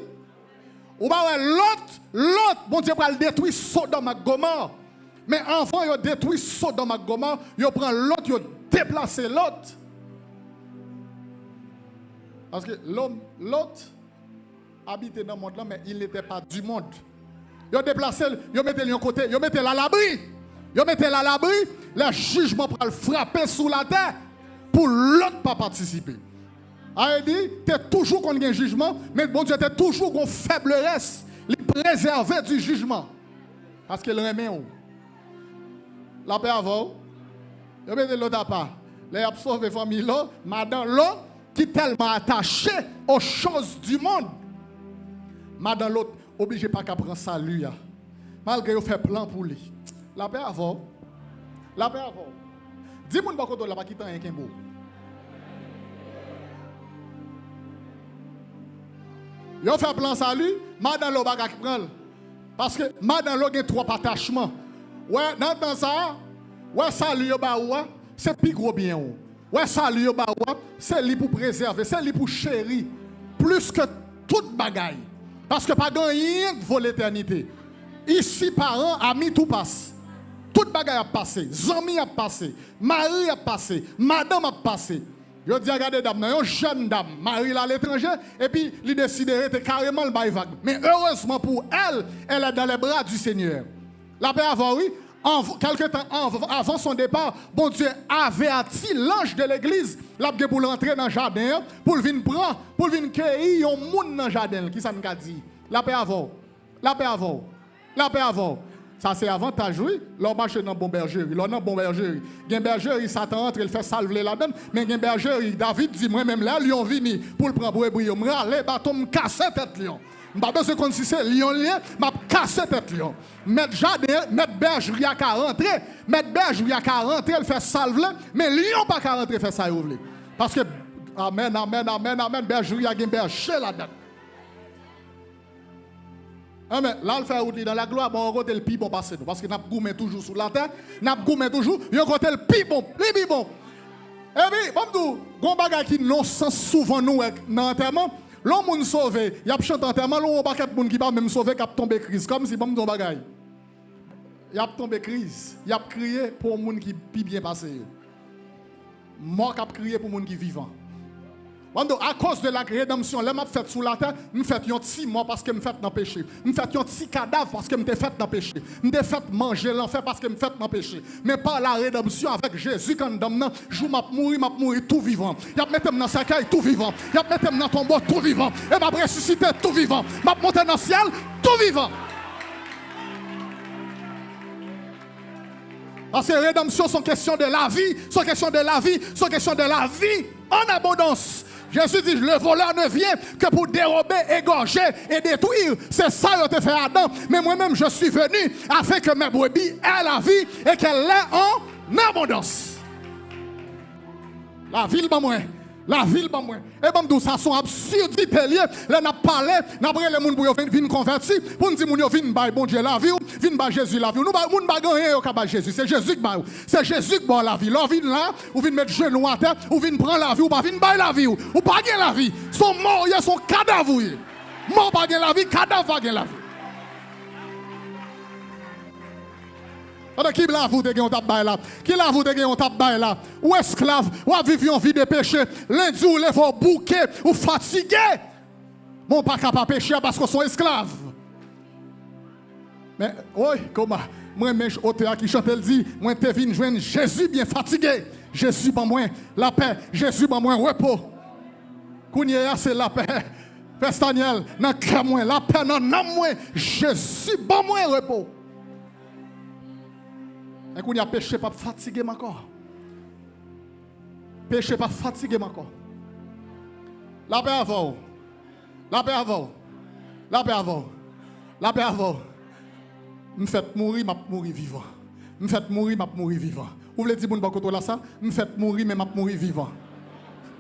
Ou bien l'autre, bon Dieu va le détruire Sodome et Gomorrhe. Mais avant, il a détruit Sodome et Gomorrhe, il prend l'autre, il a déplacé l'autre. Parce que l'autre habitait dans le monde là, mais il n'était pas du monde. Il a déplacé, il a mis de côté, il a mis à l'abri. Il a mis à l'abri, le jugement pour le frapper sous la terre pour l'autre pas participer. Il dit, tu es toujours contre un jugement, mais bon Dieu, tu es toujours contre faiblesse, il préserver du jugement. Parce qu'il remet où? La paix avant, il a mis l'autre à part. Il a sauvé la famille là, madame là, qui est tellement attachée aux choses du monde. Madame l'autre, obligé pas qu'à prendre salut. Malgré qu'il fait plan pour lui. La paix avant. La paix avant. Dis-moi une fois là-bas qui t'en est un mot. Il fait plan salut, madame l'autre va prendre. Parce que madame l'autre a trois attachements. Ouais, dans le temps ça, ouais, salut, c'est plus gros bien. Ouais, salut, c'est lui pour préserver, c'est lui pour chérir. Plus que toute bagaille. Parce que pas rien qui vaut l'éternité. Ici, parents, amis, tout passe. Toute bagaille a passé. Amis a passé. Mari a passé. Madame a passé. Je dis, regardez, dame, une jeune dame, mari à l'étranger, et puis, il décide de carrément le bail vague. Mais heureusement pour elle, elle est dans les bras du Seigneur. La paix avant, oui. Quelque temps avant son départ, bon Dieu avait averti l'ange de l'église pour l'entrer dans le jardin, pour venir prendre, pour venir cueillir un monde dans le jardin. Qui ça nous a dit? La paix avant. La paix avant. La paix avant. Ça c'est avantage, oui. L'on marche dans bon bergerie. L'on dans bon bergerie. Gen bergerie, Satan entre, il fait salver la donne. Mais gen bergerie, David dit, moi-même là, lion vini pour le prendre pour ébrouiller. M'rale, bâton, m'casse tête lion. M'pas besoin qu'on si c'est lion lien, m'a casse tête lion. Mettre jardin, mettre bergerie à qu'à rentrer. Mettre bergerie à qu'à rentrer, il fait salver. Mais lion pas qu'à rentrer, fait ça, ouvre. Parce que, amen, bergerie a gen berger là-dedans. Amen. Là, le fait route dans la gloire, bon, on côté le pi bon passer nous. Parce que n'a goumé toujours sous la terre, n'a goumé toujours, yon côté le pi bon, le pi bon. Et puis, bon, tout, gon bagay qui non sens souvent nous dans l'enterrement, l'on moun sauvé, y a chanté enterrement, l'on pas quatre moun qui pas même sauvé, qui a tombé crise, comme si bon ton bagay. Y a tombé crise, y a crié pour moun qui pi bien passé. Mort qui a crié pour moun qui vivant. À cause de la rédemption, là, je fait sous la terre, je fait un petit mort parce que je fait dans le péché. Je fait un petit cadavre parce que je fait dans le péché. Je fait manger l'enfer parce que je fait dans le péché. Mais par la rédemption avec Jésus, quand je vais mourir tout vivant. Je vais mettre dans sa caille tout vivant. Je vais mettre dans ton tombeau tout vivant. Et je vais ressusciter tout vivant. Je vais monter dans le ciel tout vivant. Parce que la rédemption, sont question de la vie, sont question de la vie, sont question de la vie en abondance. Jésus dit, le voleur ne vient que pour dérober, égorger et détruire. C'est ça que tu fait Adam. Mais moi-même, je suis venu afin que mes brebis aient la vie et qu'elle l'ait en abondance. La ville, pas moins. La ville, pas moins. Et bon, tout ça sont absurdités liées. Là, n'a parlé, n'a pris les gens pour venir convertir, pour nous dire, nous venir par bon Dieu la vie, venir par Jésus la vie. Nous ne pas gagner au cas Jésus. C'est Jésus qui bat. C'est Jésus qui bat la vie. Là, vient là, ou vient mettre genou à terre, ou vient prendre la vie, ou pas venir par la vie, ou pas gagner la vie. Son mort, ils sont cadavres. Mort pas gagner la vie, cadavre pas gagner la vie. Qui l'a vous de gagner tape là? Qui l'a vous de gagner tape là? Ou esclave, ou à vivre une vie de péché, lundi ou lève au bouquet, ou fatigué. Bon, pas capable de pécher parce qu'on sont esclaves. Mais, oui, comment? Moi, mes auteurs qui chantent, elle dit, moi, te venu joindre Jésus bien fatigué. Jésus, ban moi, la paix. Jésus, ban moi, repos. Kounia, c'est la paix. Pestaniel, dans le cœur, la paix, dans l'âme, Jésus, ban moi, repos. Et qu'on y a péché pas fatigué mon corps. Péché pas fatigué mon corps. La paix avant. La paix avant. La paix avant. La paix avant. Me fait mourir, m'a mourir vivant. Me fait mourir, m'a mourir vivant. Vous voulez dire bon côté là ça? Me fait mourir mais m'a mourir vivant.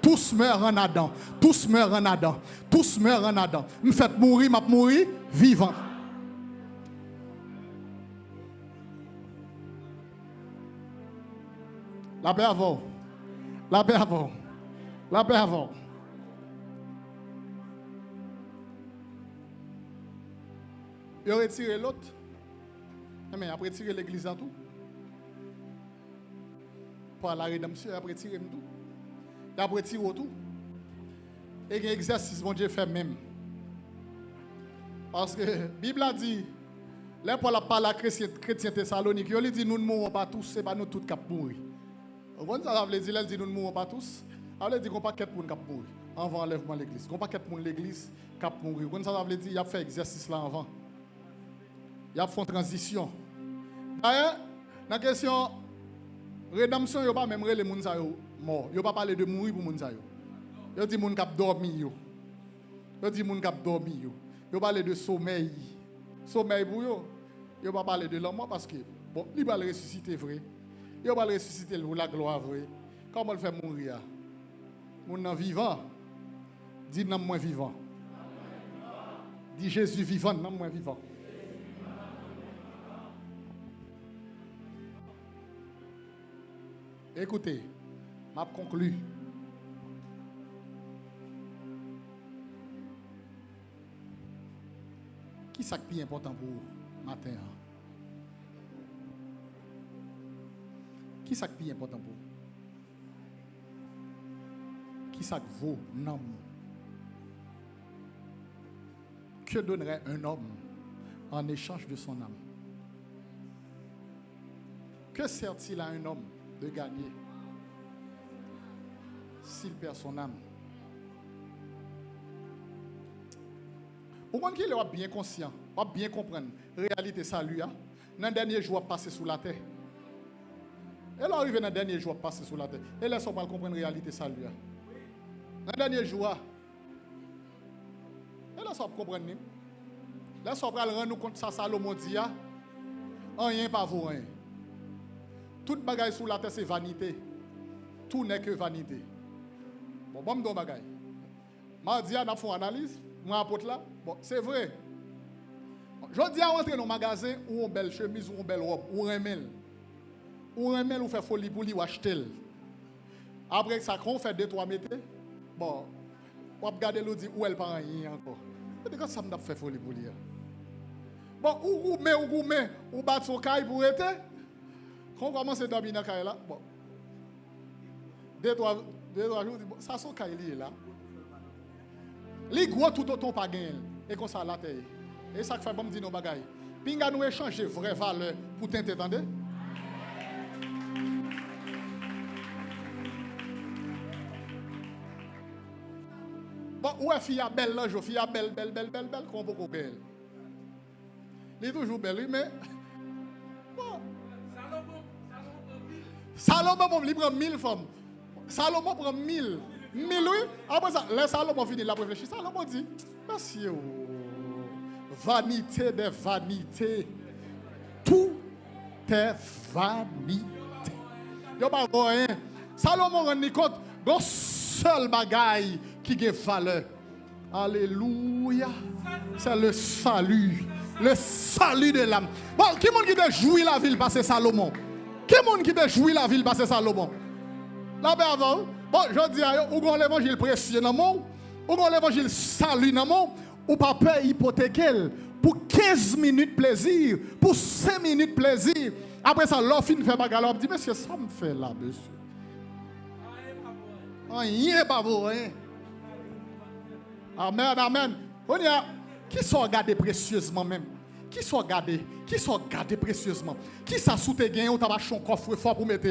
Tous meurent en Adam. Tous meurent en Adam. Tous meurent en Adam. Me fait mourir, m'a mourir vivant. La paix avant. La paix avant. La paix avant. Il a retiré l'autre. Mais après tirer l'église en tout. Par la rédemption, après tirer tout. Il a retiré tout. Et l'exercice, mon Dieu, fait même. Parce que la Bible a dit, là pour la parole à chrétien Thessalonique, il dit nous ne mourrons pas tous, c'est pas nous tous qui mourir. Vous ça veut dire, elle dit nous ne mourrons pas tous. Elle veut dire qu'on pas quatre personnes qui mourir avant l'enlèvement de l'église. Qu'on pas quatre personnes l'église qui mourir. Vous ça veut dire, il a fait exercice là avant. Il a fait une transition. D'ailleurs, dans la question rédemption, il n'y a pas même les gens morts. Il n'y a pas parlé de mourir pour les gens. Il y a dit les gens qui dormi. Il y a dit les gens qui dormi. Il y a parlé de sommeil. Sommeil pour eux. Il n'y a pas parlé de l'homme parce que, bon, il va le ressusciter vrai. Il va le ressusciter pour la gloire vrai. Comment le fait mourir? Mon vivant. Dis non moins vivant. Dis Jésus vivant, non moins vivant. Écoutez, je conclue. Qui est-ce qui est important pour vous matin? Qui est-ce qui est important pour vous? Qui est-ce que vaut nom? Que donnerait un homme en échange de son âme? Que sert-il à un homme de gagner s'il perd son âme? Pour qu'on qu'il est bien conscient, bien comprendre la réalité salut, dans le dernier jour passer sous la terre. Elle arrive dans le dernier jour passer sous la terre. Et laisse-moi pas comprendre la réalité salut. Dans le dernier jour, et laisse-moi comprendre. Laisse-moi rendre compte ça Salomon dit, rien pas vaut rien. Toute bagaille sous la terre c'est vanité. Tout n'est que vanité. Bon, me donne bagaille. Mardi, on a fait une analyse. Moi, apporte là. Bon, c'est vrai. Je dis à rentrer dans le magasin ou une belle chemise ou une belle robe ou un remel. Ou remel ou faire folie pour lui ou acheter. Après ça, quand on fait 2-3 mètres, bon, on va regarder l'autre dit où elle part rien encore. C'est quand ça me fait folie pour lui. Bon, ou gourmet, ou bat son caille pour être. Quand on commence à dormir dans le caille là, bon. 2-3 jours, bon, ça son caille là. Les gros tout autant pas gagner et comme ça la terre. Et ça fait bon me dire nos bagailles. Pinga nous échanger vraie valeur pour t'entendre. Bon, ouais fille belle là, je fille belle comme beaucoup belle. Elle est toujours belle mais bon. Salomon prend 1000 femmes. Salomon prend 1000. 1000 oui. Après ça, laisse Salomon finir la réfléchir. Salomon dit, merci. Vanité des vanités. Tout est vanité. Il n'y a pas rien. Salomon rend compte d'un seul bagaille qui a valeur. Alléluia. C'est le salut. Le salut de l'âme. Bon, qui est-ce qui a joui la ville parce que Salomon? Qui est-ce qui a joui la ville parce que Salomon? La paix avant. Bon, je dis à vous, ou l'évangile précieux dans mon, ou l'évangile salut dans mon, ou pas peur hypothéquer pour 15 minutes plaisir, pour 5 minutes plaisir. Après ça, l'offre fait bagarre, on dit, monsieur, ça me fait là, monsieur. Rien pas vous, hein. Amen, amen. On y a, qui sont regardés précieusement même? Qui sont gardés précieusement? Qui ça sous tes gains ou t'as un coffre fort pour mettre?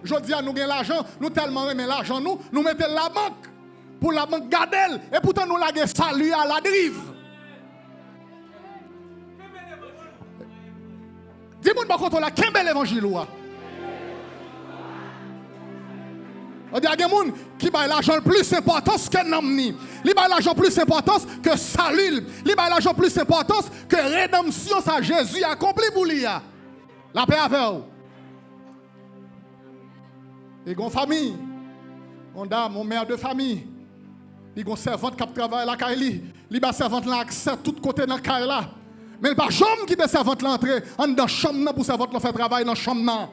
Je dis à nous gagnons l'argent, nous tellement aimons l'argent, nous mettons la banque pour la banque garder et pourtant nous la salut à la dérive. Dis-moi par contre, la quel bel évangile ou? On dit à des gens qui ont l'argent plus importance que n'amni. Ils ont l'argent plus importance que salut. Ils ont l'argent plus importance que rédemption. Ça Jésus a accompli pour lui. La paix avec vous. Ils ont une famille. On dame, mon mère de famille. Ils ont une servante qui travaille à la Kaili. Ils ont une servante qui a accès à tous côtés dans la Kaila. Mais il n'y a pas de chambre qui est servante l'entrée. On dans la chambre pour servante faire travail dans la chambre.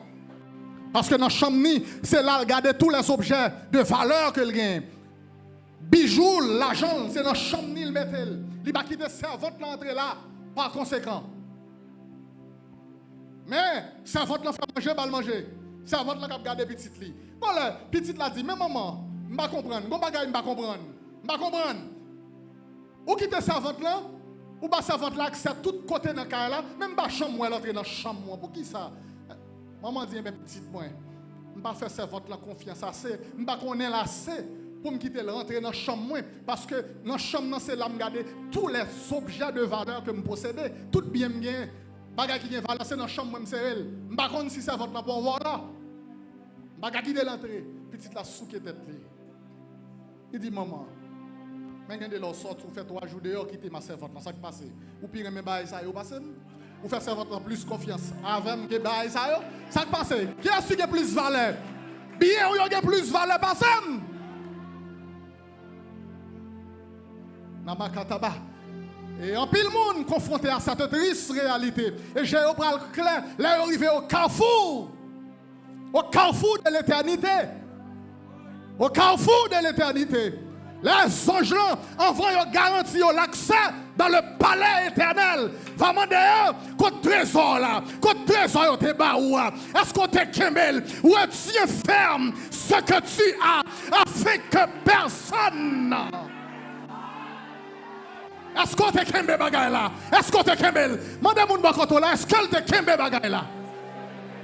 Parce que dans la chambre, c'est là regarder tous les objets de valeur que gagne. Bijoux, l'argent, c'est dans la chambre il met. Il va quitter servante l'entrée là, par conséquent. Mais servante là fait manger, pas manger. Servante là qui regarder petite li. Bon là, petite là dit, mais maman, je ne vais pas comprendre. Bon bagage, je ne vais pas comprendre. Je ne vais pas comprendre. Ou quitter servante là, ou pas servante là, c'est tout côté dans le cas là, même pas chambre, elle entre dans la chambre. Pour qui ça? Maman dit, mais petite moi, je ne vais pas faire servante la confiance assez, je ne vais pas connaître assez pour me quitter rentrer dans la chambre parce que dans la chambre c'est là me garder tous les objets de valeur que je possède, tout bien bien, bagage qui est valeur c'est dans la chambre c'est elle. Je ne vais pas connaître si servante là pour voir là. Je ne vais pas quitter l'entrée, petite la souke tête. Il dit maman, mais quand de l'autre sort, vous faites 3 jours dehors quitter ma servante, ça qui passe. Ou pire mes bails ça, vous passez. Ou faire servante en plus confiance. Avant que bail ça yo, ça qui passe. Qui est-ce qui a plus valeur? Bien ou y a plus valeur passé? Namakataba. Et en pile monde confronté à cette triste réalité. Et j'ai au bras clair, là arrivé au carrefour de l'éternité. Au carrefour de l'éternité. Les anges envoient garantie l'accès dans le palais éternel. Va demander contre trésor là, contre trésor te baoua. Est-ce qu'on te kemel ou tu ferme ce que tu as afin que personne. Est-ce qu'on te kembe bagay là? Est-ce qu'on te kemel? Mandez moun bakoto là, est-ce qu'elle te kembe bagay là?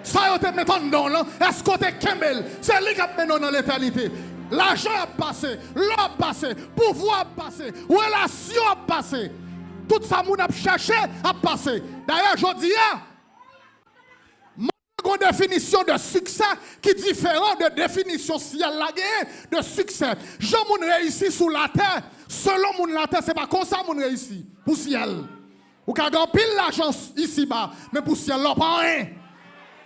Ça yo te metton dans là, est-ce qu'on te kemel? C'est lui qui a mené dans l'éternité. L'argent a passé, l'eau a passé, pouvoir a passé, relation a passé. Tout ça, moun a cherché à passer. D'ailleurs, je dis, une définition de succès qui est différente de définition ciel de succès. Jean moun réussit sous la terre, selon moun la terre, c'est pas comme ça moun réussit pour ciel. Ou ka gan pile l'argent ici bas, mais pour ciel là pas rien.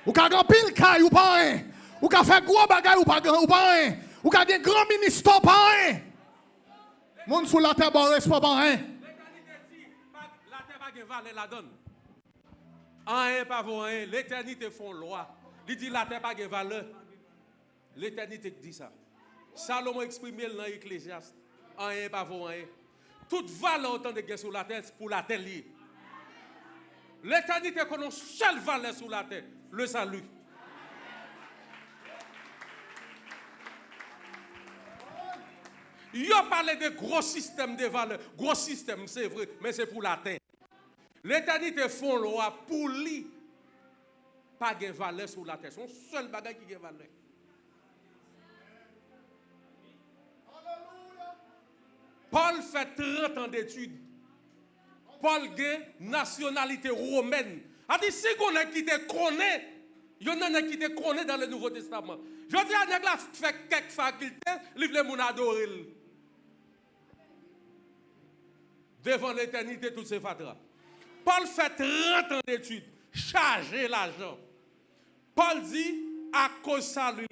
Ou ka gan pile caille ou pas rien. Ou ka fait gros bagay ou pas rien. Ou ka gen grand ministre pas rien. Moun sous la terre bon respect pas rien. La terre pas gen valeur la donne. Rien pas rien, l'éternité font loi. Il dit la terre pas de valeur. L'éternité dit ça. Salomon exprime dans l'Ecclésiaste. Rien pas rien. Toute valeur autant de sur la terre pour la terre liée. L'éternité connaît une seule valeur sur la terre, le salut. Il a parlé de gros système de valeurs. Gros système, c'est vrai, mais c'est pour la terre. L'éternité font loi pour lui. Pas de valeur sur la terre. Son seul bagage qui a valeur. Paul fait 30 ans d'études. Paul a nationalité romaine. A dit si on a qui te connaît, il y en a qui te connaît dans le Nouveau Testament. Je dis à nèg la fait quelques facultés, livre les moun adorer. Devant l'éternité tous ces fatras. Paul fait 30 ans d'études, chargé l'argent. Paul dit, à cause de ça, lui,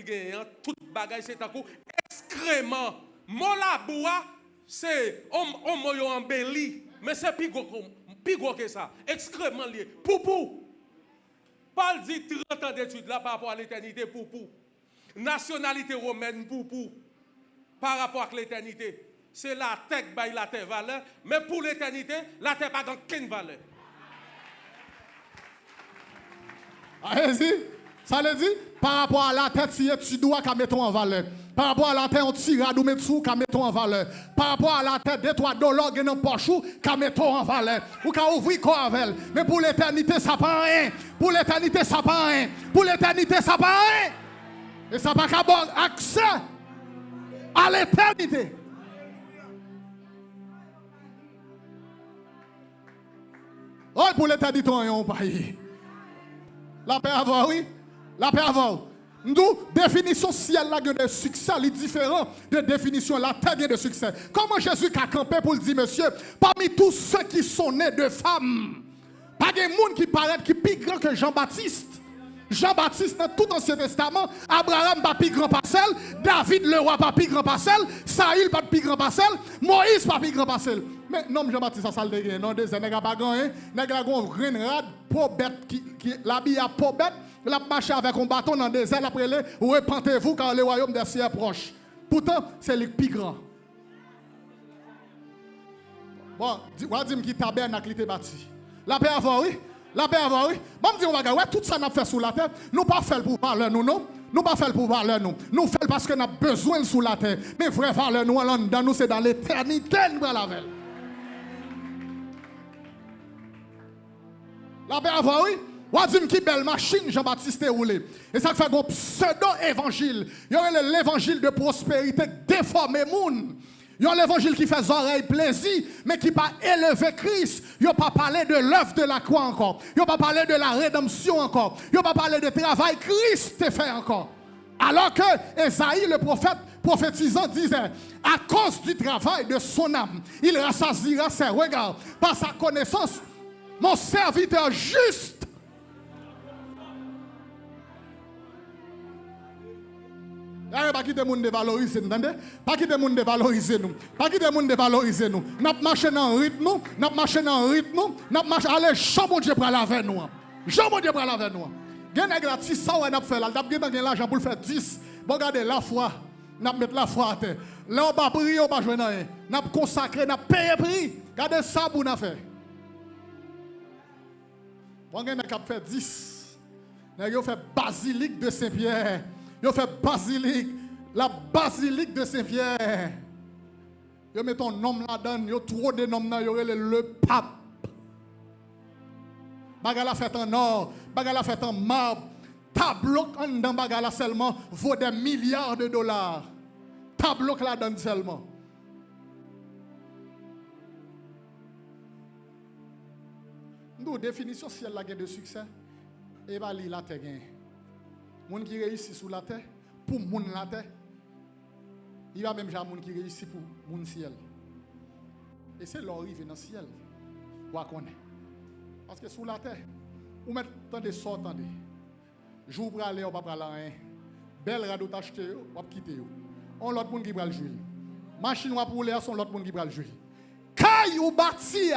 tout bagage, c'est un coup excrément. Molaboua, c'est homme embelli, mais c'est plus gros que ça. Excrément lié. Poupou. Paul dit 30 ans d'études là par rapport à l'éternité, poupou. Nationalité romaine, poupou. Par rapport à l'éternité. C'est la terre qui a la terre valeur, mais pour l'éternité, la terre n'a pas aucune valeur. Allez-y, ça veut dire, par rapport à la tête, si tu dois mettre en valeur. Par rapport à la tête, on tire à nous mettre sous, mettre en valeur. Par rapport à la tête, des trois dollars dans le poche, mettre en valeur. Ou qu'à ouvrir quoi avec. Mais pour l'éternité, ça pas rien. Pour l'éternité, ça pas rien. Pour l'éternité, ça pas rien. Et ça pas qu'à bon accès à l'éternité. Oh, pour l'éternité, on pas y. La paix avant, oui. La paix avant. Nous, définition ciel là de succès est différent de définition la terre de succès. Comment Jésus a campé pour le dire, monsieur, parmi tous ceux qui sont nés de femmes, pas de monde qui paraît qui plus grand que Jean-Baptiste. Jean-Baptiste dans tout l'Ancien Testament, Abraham pas plus grand parcelle, David le roi pas plus grand parcelle, Saül pas plus grand parcelle, Moïse pas plus grand parcelle. Mais non, Jean-Baptiste, ça le dit, non, des nèg pas gagné, nèg la gon renrad, pauvre bête qui la bille a pauvre bête, la marche avec un bâton dans des ailes après les repentez-vous car le royaume des cieux est proche. Pourtant, c'est le plus grand. Bon, dis-moi qui tabernacle était bâti. La paix avant, oui. La paix avant, oui. Bon, me dit, on va regarder, tout ça n'a fait sous la terre. Nous pas fait pour valeur, nous, non. Nous pas fait pour valeur, nous. Nous fait parce que nous avons besoin sous la terre. Mais vraie valeur, nous, dans nous, c'est dans l'éternité, nous, la veille. La paix avant, oui. On dit qui belle machine Jean-Baptiste roulé. Et ça fait un pseudo-évangile. Il y a l'évangile de prospérité déformé moun. Il y a l'évangile qui fait oreilles plaisir, mais qui pas élevé Christ. Il n'y a pas parlé de l'œuvre de la croix encore. Il n'y a pas parlé de la rédemption encore. Il n'y a pas parlé de travail Christ fait encore. Alors que Esaïe, le prophète, prophétisant, disait, à cause du travail de son âme, il rassasiera ses regards par sa connaissance. Mon serviteur juste. Pas quitter le monde de valoriser nous, entendez? Pas quitter le monde de valoriser nous. Pas quitter le monde de valoriser nous. N'a marché dans rythme nous, n'a marché dans rythme nous, n'a marché allez Jean bon Dieu pour aller avec nous. Jean bon Dieu pour aller avec nous. Gagne gratis ça on a fait là, n'a gagne l'argent pour faire 10. Bon regardez la foi, n'a mettre la foi à terre. Là on va prier, on va jouer rien. N'a consacré, n'a payé prix. Regardez ça pour n'a fait. Bon gagne n'a fait 10. N'a fait basilique de Saint-Pierre. Yo fait basilique, la basilique de Saint-Pierre. Yo met ton nom là-dedans, yo trop de noms là, yo le pape. Bagala fait en or, bagala fait en marbre. Tableau en dans bagala seulement vaut des milliards de dollars. Tableau là-dedans seulement. M'dou définition ciel la de succès. Et bah li la terre gagne. Moun qui réussit sur la terre pour moun la terre. Il y a même jamais moun qui réussit pour moun ciel. Et c'est l'arrivée dans le ciel. Ou à connaître. Parce que sous la terre, ou mettre tant de sortes, tant de. Jour pour aller, on va pas aller rien. Belle radio t'acheter, on va quitter. On l'autre monde qui va le jouer. Machine ou pour l'air, son l'autre monde qui va le jouer. Kay ou bâti,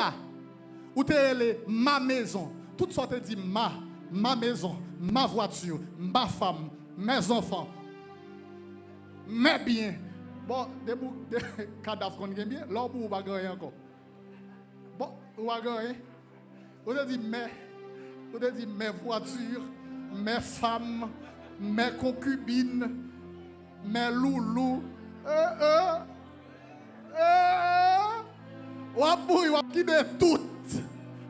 ou te ma maison. Toutes sortes dit ma maison, ma voiture, ma femme, mes enfants, mes biens. Bon, des cadavres qu'on gagne bien, là on va gagner encore. Bon, on va gagner. On te dit mes voitures, mes femmes, mes concubines, mes loulous. On va quitter tout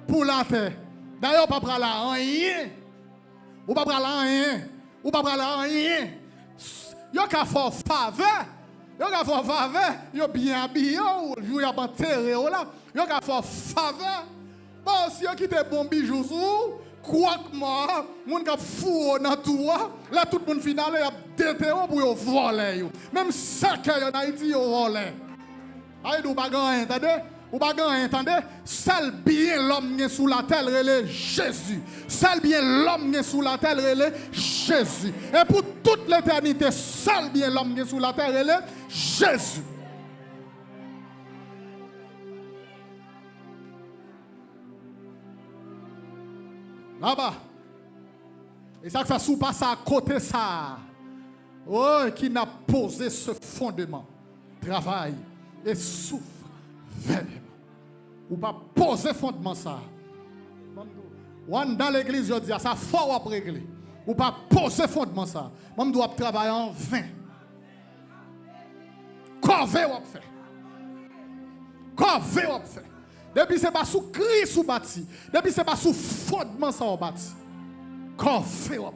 pour la terre. D'ailleurs, on ne peut pas prendre rien. On ne peut pas prendre rien. On ne peut pas prendre rien. Il y a qu'à faire faveur. Il y a qu'à faire faveur. Il y a bien habillé. Il y a pas terre là. Il y a qu'à faire faveur. Bon, si on quitte bon bijou, quoi que moi, mon cap fou dans tout, là tout le monde final a déterré pour voler. Même ça qu'il y en Haïti, ils volent. Aïe, ou pas gagner, entendez? Ou pas gagner, entendez? Seul bien l'homme qui est sous la terre, c'est Jésus. Seul bien l'homme qui est sous la terre, c'est Jésus. Et pour toute l'éternité, seul bien l'homme qui est sous la terre, c'est Jésus. Là-bas. Et ça fait sous pas ça à côté ça. Oh, qui n'a posé ce fondement. Travail et souffre vraiment. Ou pas poser fondement ça. Dans l'église, je dis ça faut régler. Ou pas poser fondement ça. Moi, je dois travailler en vain. Corvée ou faire. Corvée ou faire. Depuis c'est pas sous cri sous bâti. Depuis c'est pas sous fondement ça au bâti. Corvée ou faire.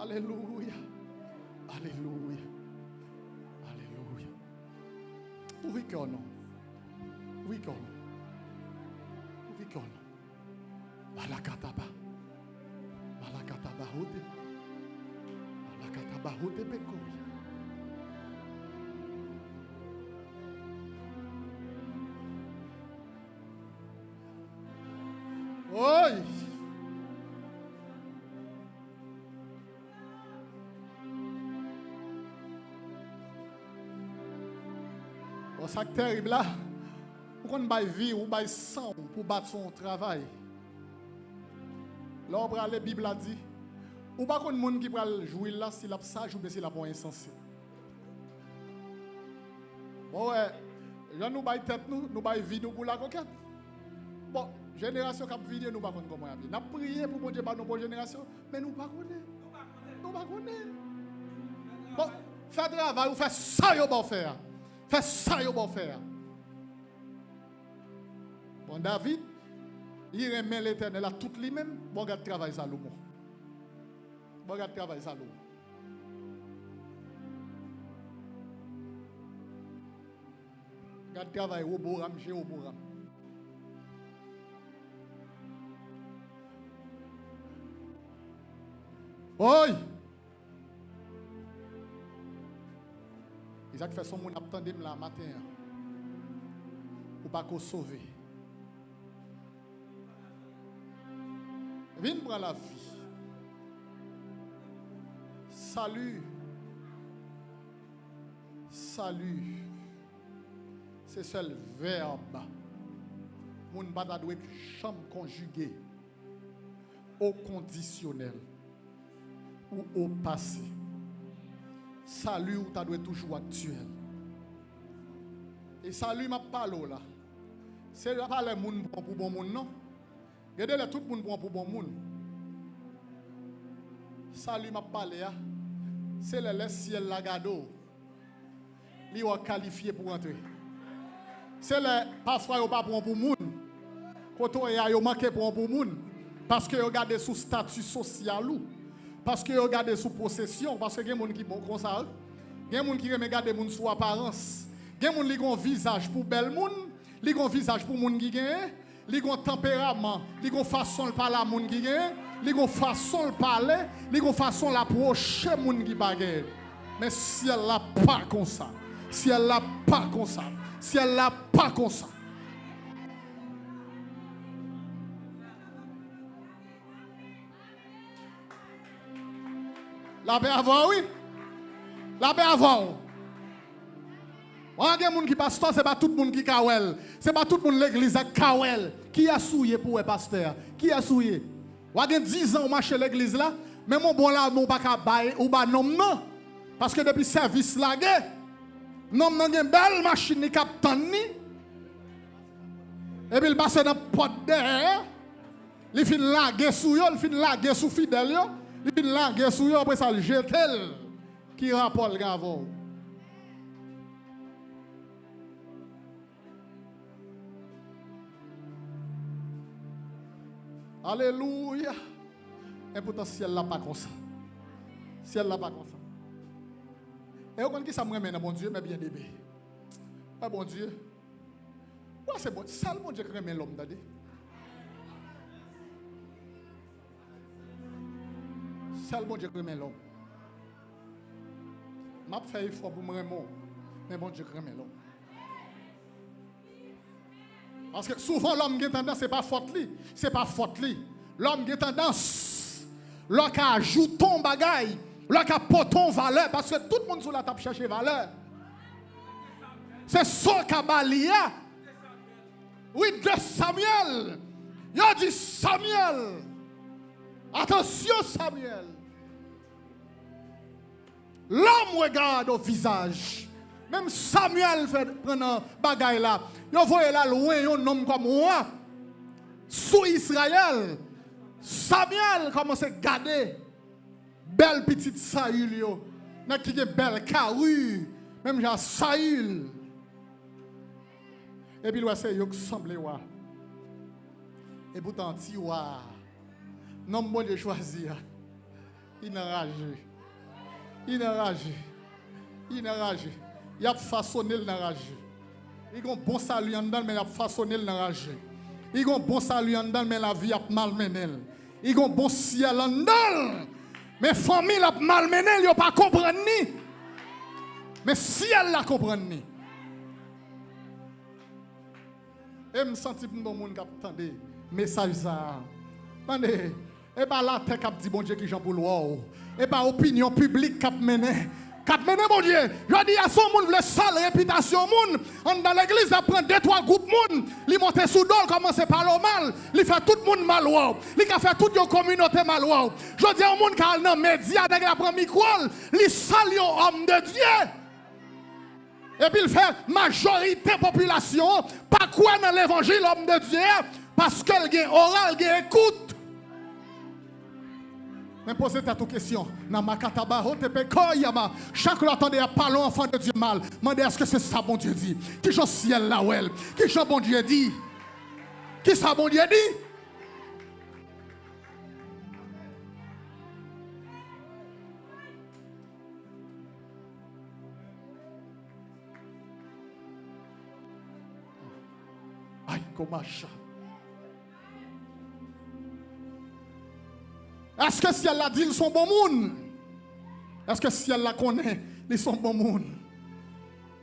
Alléluia. Alléluia. Alléluia. Oui que non. Oui que non. Oui que non. Balakataba. Balakataba hote. Balakataba hote peko. Oi. Ça qui est terrible là, pour qu'on baille vie ou baille sang pour battre son travail. Là, on prend la Bible a dit, ou pas qu'on monde qui peut jouer là s'il a sage ou bien s'il a pas insensé. Bon ouais, nous baille tête nous baille vie nous pour la conquête. Bon, génération qui a vidé nous pas connaître comment y a. N'a prié pour bon Dieu pas nos bonnes générations, mais nous pas connaître. Nous pas connaître. Bon, faire travail ou faire ça yo bon faire. Fais ça, il va faire. Bon, David, il remet l'Éternel à tout lui-même. Bon, regarde travail Salomon. Bon, regarde travail Salomon. Regarde travail Roboram chez Roboram. Oi! Isaac fait son monde attendre là matin. Pour pas qu'on sauve. Viens prendre la vie. Salut. Salut. C'est seul verbe. Mon bata doit être chambre conjuguée au conditionnel ou au passé. Salut ou ta doit toujours actuel. Et salut m'a parlé là. C'est pas les moun pour bon moun non. Regardez tout le monde pour bon moun. Salut m'a parlé là. C'est le ciel la gado. Li wa qualifié pour entrer. C'est le parfois yo pas pour moun. Quand yo manqué pour moun parce que yo garder sous statut social ou. Parce que regardez sous possession, parce que il y a des gens qui bon comme ça. Il y a des gens qui regardent les gens sous apparence. Il y a des gens qui ont un visage pour bel monde, ils ont un visage pour monde qui gagne, ils ont un tempérament, ils ont une façon de parler à monde qui gagne, ils ont une façon de parler, ils ont une façon d'approcher monde qui bagarre. Mais si elle n'a pas comme ça, si elle n'a pas comme ça, si elle n'a pas comme ça. La paix avant, oui. La paix avant. Il y a des gens qui pasteur, ce n'est pas tout le monde qui kawel. Ce n'est pas tout le monde l'église qui kawel. Qui a souillé pour le pasteur? Qui a souillé? Il y a 10 ans, on marche l'église là. Mais mon bon là, non pas qu'à bailler ou pas non. Parce que depuis le service là, non, non, une belle machine qui capte ni. Et puis il passe dans la porte derrière. Il finit laguer sous yo, il finit laguer sous fidèle yo. Il finit laguer sous yo, après ça le jette qui rapporte le gavon. Alléluia. Et pourtant, si elle n'a pas comme ça. Si elle n'a pas comme ça. Et vous connaissez qui ça me ramène, bon Dieu, mais bien aimé. Ah, bon Dieu. Ouais, c'est bon. Ça, le bon Dieu qui ramène l'homme, dadé. Ça, le bon Dieu qui ramène l'homme. Je vais faire effort pour me remettre, mais bon Dieu qui ramène l'homme. Parce que souvent, l'homme qui a tendance, ce n'est pas faute li. C'est pas faute li. L'homme qui a tendance, l'homme ajoute ton bagaille, l'homme apporte ton valeur, parce que tout le monde sur la table cherche valeur. C'est ça qu'a balia. Oui, de Samuel. Il a dit Samuel. Attention, Samuel. L'homme regarde au visage. Même Samuel fait prendre un bagaille là. Vous voyez là loin un homme comme moi. Sous Israël. Samuel commence à garder. Belle petite Saül yo. N'a qui belle carrure. Même genre Saül. Et puis, c'est yo qui semble wa. Et pourtant, ti wa. Non, bon Dieu choisir. Il n'a ragé. Il n'a ragé. Il n'a ragé. Il a façonné le narragé. Il a un bon salut en dedans, mais il a façonné le narragé. Il a un bon salut en dedans, mais la vie a malmené. Il a un bon ciel en dedans, mais la famille a malmené, il n'a pas compris. Mais si elle l'a compris. Et je me sens que mon monde qui attendait message ça. Attendez, et pas la tête qui dit bon Dieu qui j'en pour l'eau. Et pas opinion publique qui mené. Cap mené mon Dieu. Je dis à son monde le sale réputation monde. Dans l'église il prend 2-3 groupes monde, il monte sous dol commence par le mal, il fait tout le monde mal wow. Il fait toute la communauté mal wow. Je dis à monde qui a dans média dès qu'il prend micro, il sale homme de Dieu. Et puis il fait majorité population pas quoi dans l'évangile homme de Dieu parce qu'elle gagne oral, gagne écoute. Mais posez ta question. Chaque fois attendez à parler enfant de Dieu mal. Demandez est-ce que c'est ça bon Dieu dit? Qui est ciel là où elle? Qui est bon Dieu dit? Qui ça bon Dieu dit? Aïe, comment ça? Est-ce que si elle l'a dit, ils sont bons monde? Est-ce que si elle la connaît, ils sont bons monde?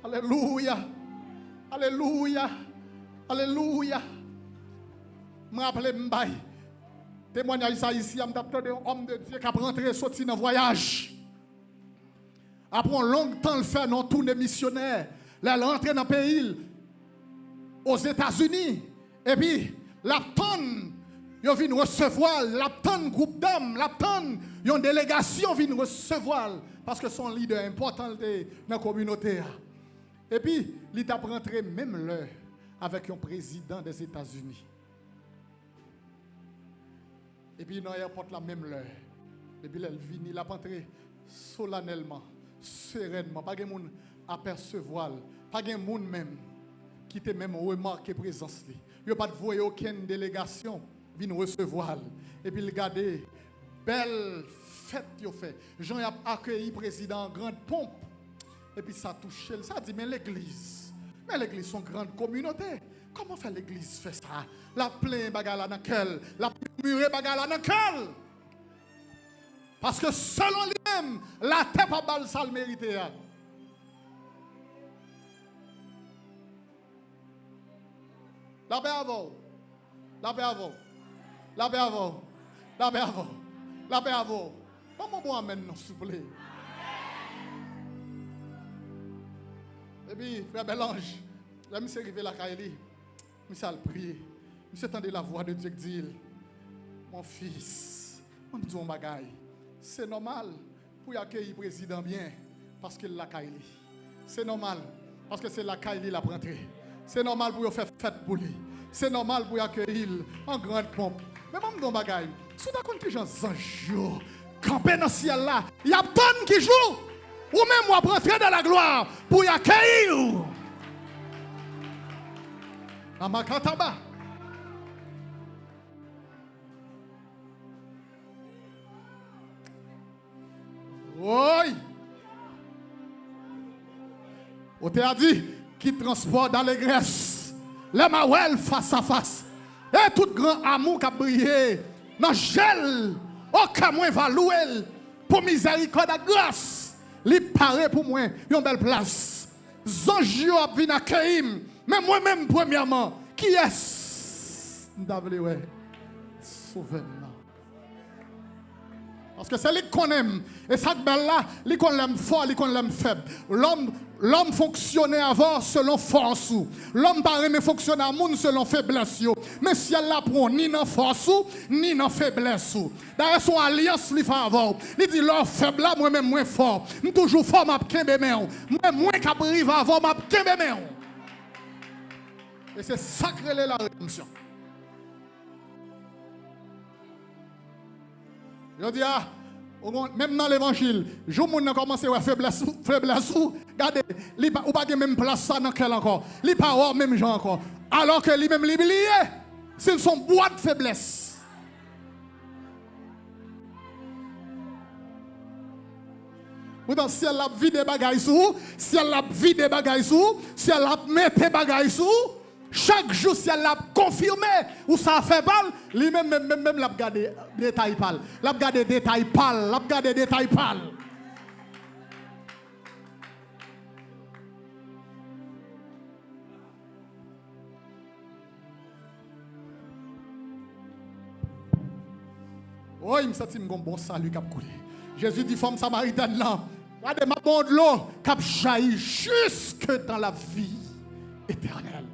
Alléluia. Alléluia. Alléluia. Je me rappelle, témoignage ça ici, je me rappelle un homme de Dieu qui a rentré sorti dans le voyage. Après un long temps, il fait dans tournée missionnaire. Là, il est rentré dans le pays, aux États-Unis. Et puis, la tonne. Ils viennent recevoir, l'aptan groupe d'hommes, l'aptan, une délégation vient recevoir parce que son leader important dans la communauté. Et puis, il a rentré même l'heure avec un président des États-Unis. Et puis, il a porté la même l'heure. Et puis, il a rentré solennellement, sereinement. Pas de monde apercevoir, pas de monde même qui était même remarqué présence. Il n'y a pas de voyer aucune délégation. Vient recevoir et puis regarder belle fête yo fait. Jean a accueilli le président en grande pompe. Et puis ça touche, ça dit mais l'église sont une grande communauté. Comment fait l'église fait ça? La plein bagala dans quel, la murée bagala dans quel? Parce que selon lui-même, la terre pas balle ça le mérité. La paix avant. La paix avant. La paix avant. La paix avant. La paix avant. Comment vous amène nous, s'il vous plaît? Et puis, frère Belange, là, je suis arrivé à la Kaili. Je suis allé prier. Je suis entendu la voix de Dieu qui dit, mon fils, on me dit un bagaille. C'est normal pour accueillir le président bien, parce qu'il l'a Kaili. C'est normal, parce que c'est la Kaili la rentrée. C'est normal pour faire fête pour lui. C'est normal pour accueillir en grande pompe. Mais moi, je dis un bagaille. Si vous avez des gens anges, campés dans le ciel là, il y a tonnes qui jouent. Ou même moi, rentrer dans la gloire pour y accueillir. Dans ma kataba. Oui. On t'a dit qui transporte dans les graisses. Les mawel face à face. Et tout grand amour qui a brillé. Dans gel. Aucun moins va louer. Pour miséricorde et grâce. Li paraît pour moi une belle place. Zanjio a venu accueillir. Mais moi-même, premièrement, qui est-ce? Sauvez-moi. Parce que c'est lui qu'on aime. Et ça, belle là, lui qu'on l'aime fort, lui qu'on l'aime faible. L'homme fonctionnait avant selon force. L'homme pas aimé fonctionner à monde selon faiblesse. Mais si elle la prend ni dans force ni dans faiblesse. D'ailleurs son alliance lui fait avant. Il dit l'homme faible là moi-même moins fort. Je toujours fort m'a kembe men. Moi moins qu'à arriver avant m'a kembe men. Et c'est sacré la rédemption. Je dis même dans l'évangile, je ne commence à faiblesse, regardez, ou pas même place ça dans quel encore. Il pas même gens encore. Alors que lui même lié, c'est son bois de faiblesse. Pourtant si elle a vidé des bagailles sous, si elle a vidé des bagailles sous, si elle a mis des bagailles sous, chaque jour, si elle l'a confirmé, ou ça fait mal, lui-même, même l'a gardé détail pâle. L'a gardé détail pâle. L'a gardé détail pâle. Oh, il me sentit un bon salut qui a coulé. Jésus dit, femme samaritaine là, regardez ma bonne l'eau qui a jailli jusque dans la vie éternelle.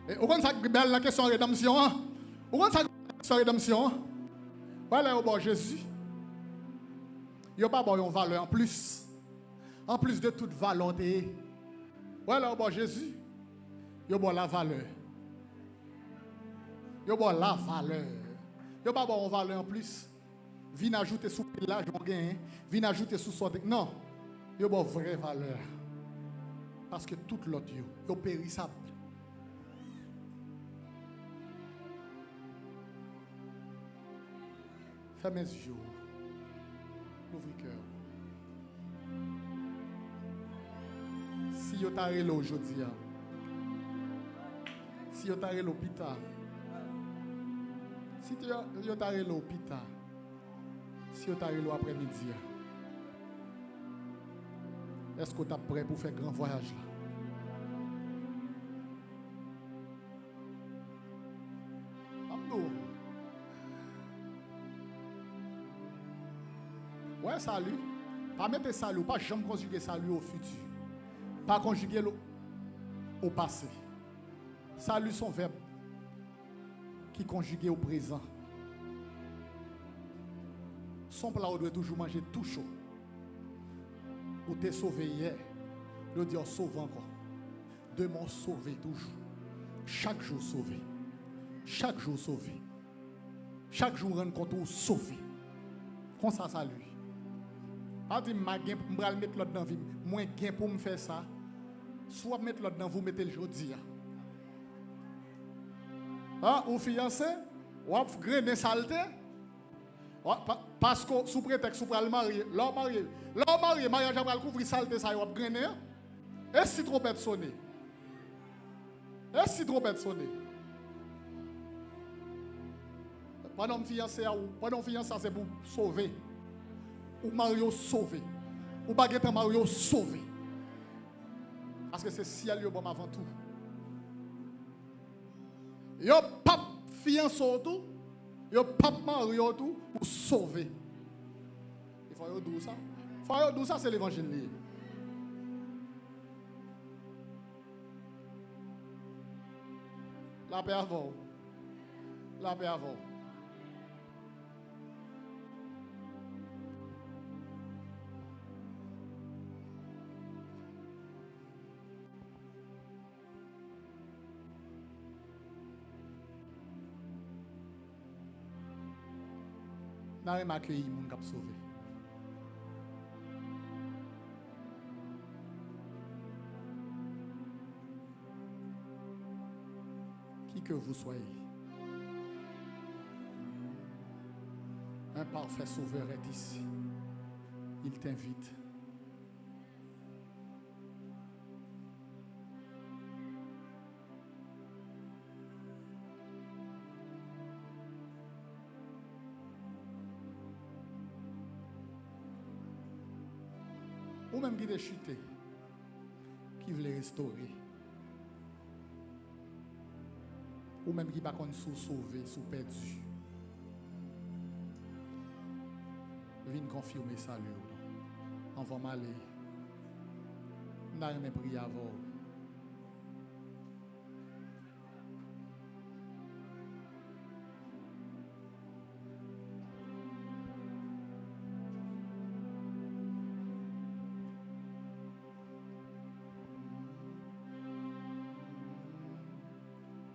Et on ça belle la question de rédemption. On ça question de rédemption. Voilà au Jésus. Il n'y a pas une valeur en plus. En plus de toute valeur. Voilà au Jésus. Il y a la valeur. Il y a la valeur. Il n'y a pas une valeur en plus. Viens ajouter sous là, je gagne. Viens ajouter sous sorte. Non. Il y a une vraie valeur. Parce que tout l'autre, il est périssable. Fermez mes yeux. Ouvre le cœur. Si vous avez aujourd'hui, si vous avez l'hôpital, si vous avez l'hôpital, si vous avez l'après-midi, est-ce que vous êtes prêt pour faire un grand voyage là? Ouais, salut. Pas mettre salut, pas jamais conjuguer salut au futur. Pas conjuguer au passé. Salut son verbe qui conjugué au présent. Son plat doit toujours manger tout chaud. Ou t'es sauvé hier, le Dieu sauve encore. Demain sauvé toujours. Chaque jour sauvé. Chaque jour sauvé. Chaque jour rendre compte ou sauvé. Comme ça, salut. Pas dire que je vais mettre l'autre dans la vie. Moi, gain pour me faire ça. Soit mettre l'autre dans vous, mettez le jeudi. Ah, ou fiancé, Ou a grainer saleté. Parce que sous prétexte sous pral marier, l'homme marié, mariage va couvrir saleté ça, ou a grainer. Et si trompette sonne. Et si trompette sonne. Pendant fiancé c'est pour sauver. Ou Mario sauver. Ou pas guetter Mario sauver. Parce que c'est ciel yo bon avant tout. Yo pas fiancé tout, yo pas Mario tout pour sauver. Il faut yo dire ça. Il faut yo dire ça c'est l'évangile. La paix avant. La paix avant. N'a pas accueilli mon cap sauvé. Qui que vous soyez, un parfait sauveur est ici. Il t'invite. Ou même qui est chuté, qui veut les restaurer. Ou même qui ne va pas sauver, sous perdu. Viens confirmer ça. On va m'aller. On n'a rien prié avant.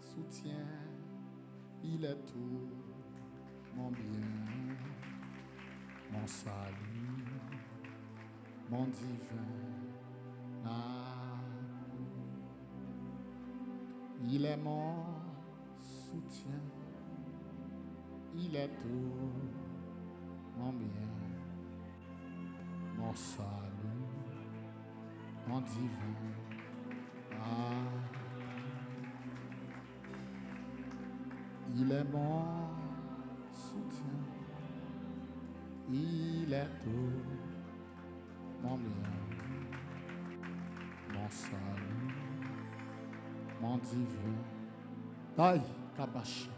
Soutien, il est tout mon bien, mon salut, mon divin amour. Il est mon soutien, il est tout mon bien, mon salut, mon divin amour. Il est mon soutien, il est tout mon bien, mon salut, mon divin. Aïe, kabash.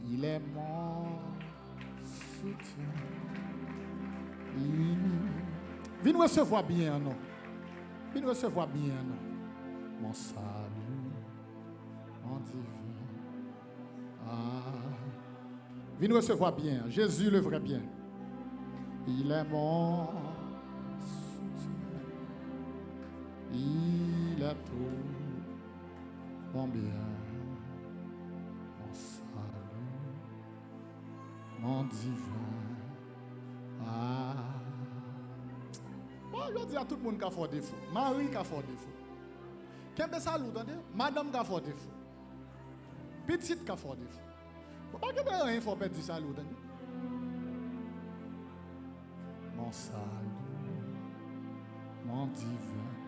Il est mon soutien. Viens recevoir bien, non? Viens recevoir bien, non? Mon salut, mon divin. Viens recevoir bien. Jésus le vrai bien. Il est mon soutien. Il est tout mon bien. Mon salut, mon divin. Bon, je dis à tout le monde qui a fait défaut. Marie qui a fait défaut. Qu'est-ce que ça vous entendez? Madame qui a fait défaut. Petite qui a fait défaut. Pourquoi que rien faut perdre ça vous entendez? Mon salut, mon divin.